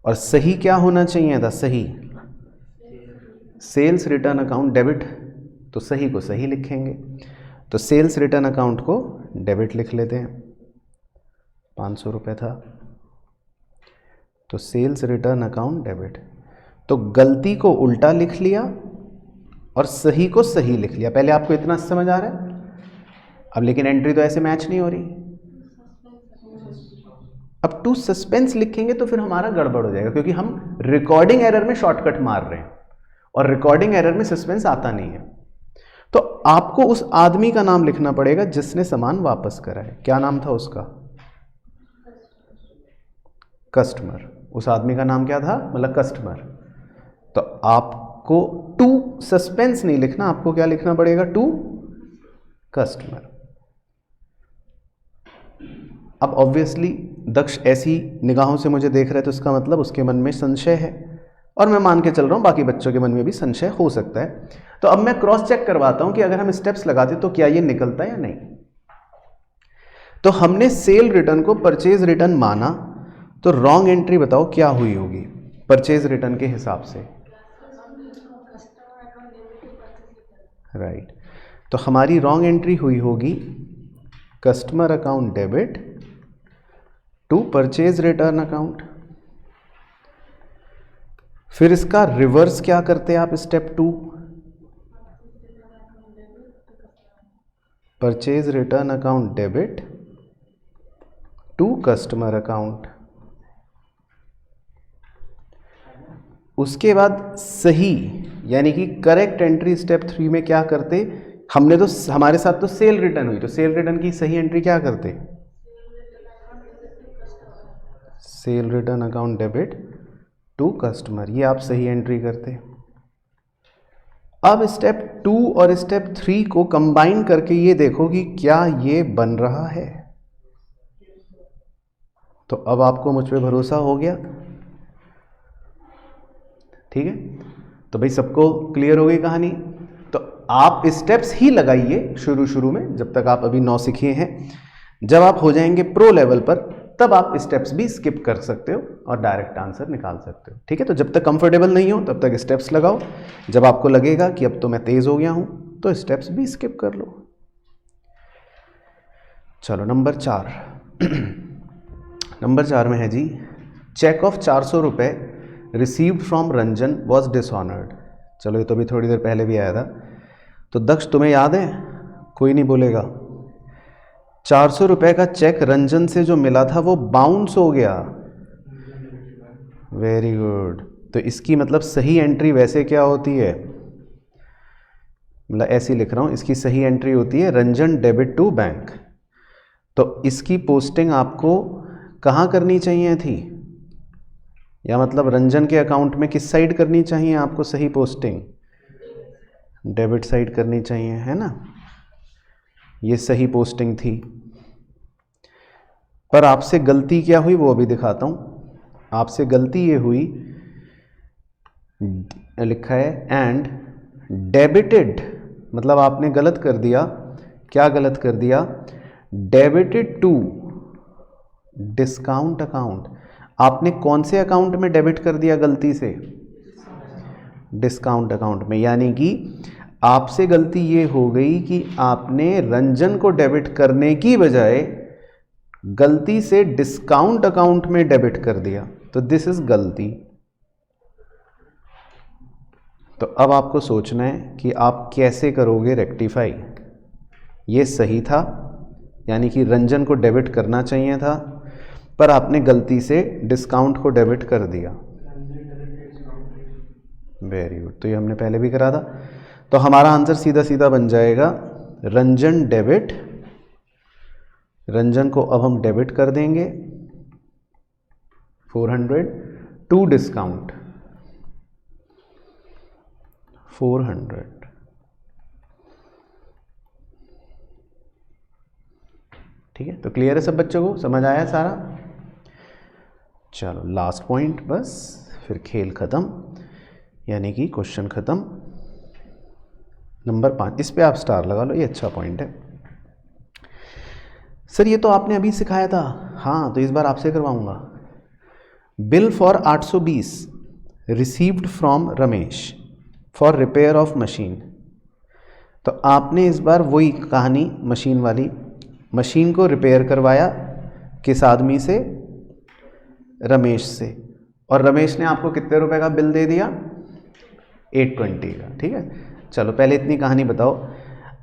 और सही क्या होना चाहिए था? सही, सेल्स रिटर्न अकाउंट डेबिट, तो सही को सही लिखेंगे। तो सेल्स रिटर्न अकाउंट को डेबिट लिख लेते हैं, 500 रुपये था, तो सेल्स रिटर्न अकाउंट डेबिट। तो गलती को उल्टा लिख लिया और सही को सही लिख लिया। पहले आपको इतना समझ आ रहा है? अब लेकिन एंट्री तो ऐसे मैच नहीं हो रही। अब टू सस्पेंस लिखेंगे तो फिर हमारा गड़बड़ हो जाएगा, क्योंकि हम रिकॉर्डिंग एरर में शॉर्टकट मार रहे हैं और रिकॉर्डिंग एरर में सस्पेंस आता नहीं है। तो आपको उस आदमी का नाम लिखना पड़ेगा जिसने सामान वापस करा है। क्या नाम था उसका? कस्टमर। उस आदमी का नाम क्या था? मतलब कस्टमर। तो आपको टू सस्पेंस नहीं लिखना, आपको क्या लिखना पड़ेगा? To customer. अब ऑब्वियसली दक्ष ऐसी निगाहों से मुझे देख रहे हैं, तो इसका मतलब उसके मन में संशय है, और मैं मान के चल रहा हूं बाकी बच्चों के मन में भी संशय हो सकता है। तो अब मैं क्रॉस चेक करवाता हूं कि अगर हम स्टेप्स लगाते तो क्या ये निकलता है या नहीं। तो हमने सेल रिटर्न को परचेज रिटर्न माना, तो रॉन्ग एंट्री बताओ क्या हुई होगी परचेज रिटर्न के हिसाब से? राइट, तो हमारी रॉन्ग एंट्री हुई होगी customer account debit to purchase return account. फिर इसका रिवर्स क्या करते हैं आप? Step 2, purchase return account debit to customer account. उसके बाद सही यानी कि करेक्ट एंट्री स्टेप 3 में क्या करते, हमने तो हमारे साथ तो सेल रिटर्न हुई, तो सेल रिटर्न की सही एंट्री क्या करते, sale return account debit to customer, ये आप सही एंट्री करते। अब स्टेप 2 और स्टेप 3 को कंबाइन करके ये देखो कि क्या ये बन रहा है। तो अब आपको मुझ पे भरोसा हो गया, ठीक है। तो भाई सबको क्लियर हो गई कहानी। तो आप स्टेप्स ही लगाइए शुरू में, जब तक आप अभी 9 सीखे हैं। जब आप हो जाएंगे प्रो लेवल पर, तब आप स्टेप्स भी स्किप कर सकते हो और डायरेक्ट आंसर निकाल सकते हो, ठीक है। तो जब तक कंफर्टेबल नहीं हो तब तक स्टेप्स लगाओ, जब आपको लगेगा कि अब तो मैं तेज हो गया हूं तो स्टेप्स भी स्किप कर लो। चलो नंबर 4 नंबर 4 में है जी, चेक ऑफ 400 रुपये received from Ranjan was dishonoured. चलो ये तो अभी थोड़ी देर पहले भी आया था। तो दक्ष तुम्हें याद है, कोई नहीं बोलेगा, 400 रुपये का चेक रंजन से जो मिला था वो बाउंस हो गया। Very good. तो इसकी मतलब सही एंट्री वैसे क्या होती है, मतलब ऐसी लिख रहा हूं, इसकी सही एंट्री होती है रंजन डेबिट टू बैंक। तो इसकी पोस्टिंग आपको कहाँ करनी चाहिए थी, या मतलब रंजन के अकाउंट में किस साइड करनी चाहिए आपको सही पोस्टिंग, डेबिट साइड करनी चाहिए, है ना। ये सही पोस्टिंग थी, पर आपसे गलती क्या हुई वो अभी दिखाता हूं। आपसे गलती ये हुई, लिखा है एंड डेबिटेड, मतलब आपने गलत कर दिया। क्या गलत कर दिया, डेबिटेड टू डिस्काउंट अकाउंट। आपने कौन से अकाउंट में डेबिट कर दिया गलती से, डिस्काउंट अकाउंट में। यानी कि आपसे गलती ये हो गई कि आपने रंजन को डेबिट करने की बजाय गलती से डिस्काउंट अकाउंट में डेबिट कर दिया, तो दिस इज गलती। तो अब आपको सोचना है कि आप कैसे करोगे रेक्टिफाई। ये सही था, यानी कि रंजन को डेबिट करना चाहिए था, पर आपने गलती से डिस्काउंट को डेबिट कर दिया। Very good. तो ये हमने पहले भी करा था। तो हमारा आंसर सीधा सीधा बन जाएगा रंजन डेबिट, रंजन को अब हम डेबिट कर देंगे 400 टू डिस्काउंट 400। ठीक है, तो क्लियर है सब बच्चों को, समझ आया सारा। चलो लास्ट पॉइंट बस, फिर खेल खत्म, यानी कि क्वेश्चन खत्म। नंबर 5, इस पे आप स्टार लगा लो, ये अच्छा पॉइंट है। सर ये तो आपने अभी सिखाया था। हाँ, तो इस बार आपसे करवाऊंगा। Bill for 820 received from Ramesh for repair of machine. तो आपने इस बार वही कहानी मशीन वाली, मशीन को रिपेयर करवाया किस आदमी से, रमेश से, और रमेश ने आपको कितने रुपए का बिल दे दिया, 820 का। ठीक है, चलो पहले इतनी कहानी बताओ।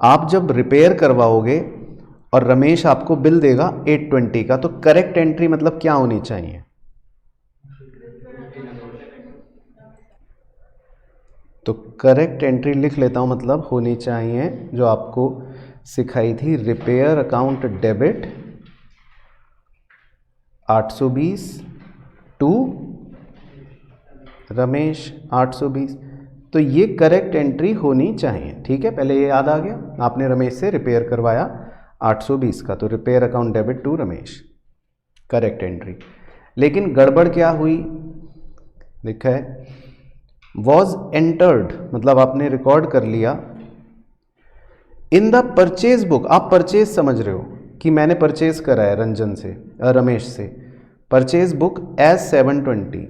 आप जब रिपेयर करवाओगे और रमेश आपको बिल देगा 820 का, तो करेक्ट एंट्री मतलब क्या होनी चाहिए, तो करेक्ट एंट्री लिख लेता हूं, मतलब होनी चाहिए जो आपको सिखाई थी, repair account debit 820 to Ramesh 820। तो ये करेक्ट एंट्री होनी चाहिए। ठीक है, पहले ये याद आ गया, आपने रमेश से रिपेयर करवाया 820 का, तो repair account debit to Ramesh, correct entry. लेकिन गड़बड़ क्या हुई, लिखा है वॉज एंटर्ड, मतलब आपने रिकॉर्ड कर लिया इन द परचेज बुक। आप परचेज समझ रहे हो कि मैंने परचेज करा है रंजन से, रमेश से, परचेज बुक एज 720,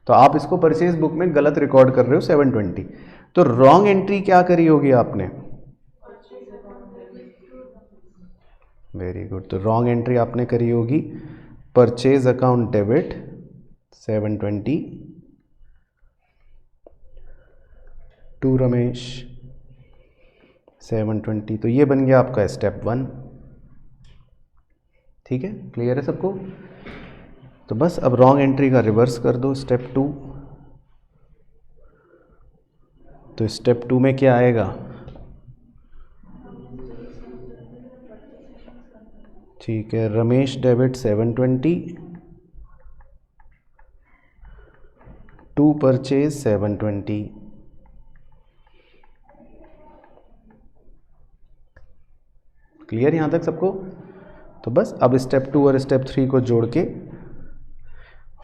तो आप इसको परचेज बुक में गलत रिकॉर्ड कर रहे हो 720। तो रॉन्ग एंट्री क्या करी होगी आपने, वेरी गुड। तो रॉन्ग एंट्री आपने करी होगी purchase account debit 720 to Ramesh 720। तो ये बन गया आपका स्टेप 1। ठीक है, क्लियर है सबको। तो बस अब रॉन्ग एंट्री का रिवर्स कर दो, स्टेप 2। तो स्टेप 2 में क्या आएगा? ठीक है, Ramesh debit 720, to purchase 720। Clear यहां तक सबको? तो बस अब स्टेप 2 और स्टेप 3 को जोड़ के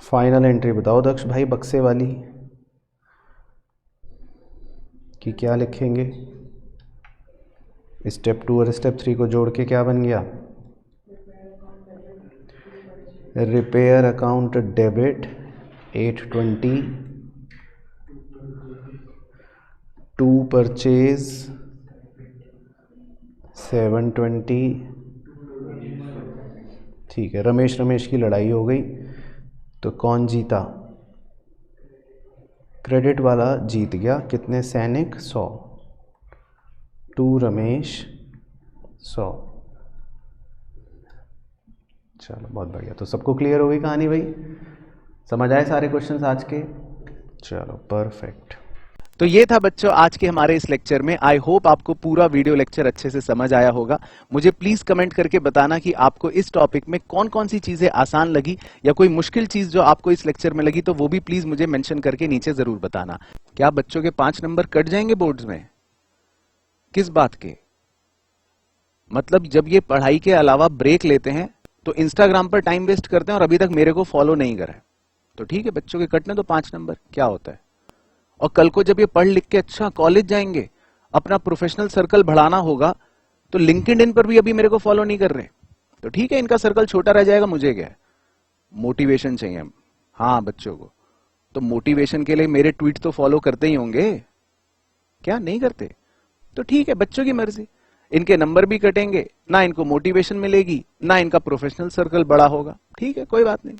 फाइनल एंट्री बताओ दक्ष भाई बक्से वाली कि क्या लिखेंगे? स्टेप 2 और स्टेप 3 को जोड़ के क्या बन गया? Repair account debit 820, to purchase 720। ठीक है, रमेश की लड़ाई हो गई, तो कौन जीता? क्रेडिट वाला जीत गया। कितने सैनिक? 100। टू रमेश 100। चलो बहुत बढ़िया। तो सबको क्लियर हो गई कहानी भाई? समझ आए सारे क्वेश्चंस आज के? चलो परफेक्ट। तो ये था बच्चों आज के हमारे इस लेक्चर में। आई होप आपको पूरा वीडियो लेक्चर अच्छे से समझ आया होगा। मुझे प्लीज कमेंट करके बताना कि आपको इस टॉपिक में कौन कौन सी चीजें आसान लगी या कोई मुश्किल चीज जो आपको इस लेक्चर में लगी, तो वो भी प्लीज मुझे मेंशन करके नीचे जरूर बताना। क्या बच्चों के 5 नंबर कट जाएंगे बोर्ड्स में? किस बात के? मतलब जब ये पढ़ाई के अलावा ब्रेक लेते हैं तो इंस्टाग्राम पर टाइम वेस्ट करते हैं और अभी तक मेरे को फॉलो नहीं करा है, तो ठीक है बच्चों के कटने तो 5 नंबर, क्या होता है। और कल को जब ये पढ़ लिख के अच्छा कॉलेज जाएंगे, अपना प्रोफेशनल सर्कल बढ़ाना होगा, तो लिंक्डइन पर भी अभी मेरे को फॉलो नहीं कर रहे, तो ठीक है इनका सर्कल छोटा रह जाएगा। मुझे क्या है, मोटिवेशन चाहिए। हाँ बच्चों को तो मोटिवेशन के लिए मेरे ट्वीट तो फॉलो करते ही होंगे, क्या नहीं करते? तो ठीक है बच्चों की मर्जी। इनके नंबर भी कटेंगे, ना इनको मोटिवेशन मिलेगी, ना इनका प्रोफेशनल सर्कल बड़ा होगा। ठीक है कोई बात नहीं।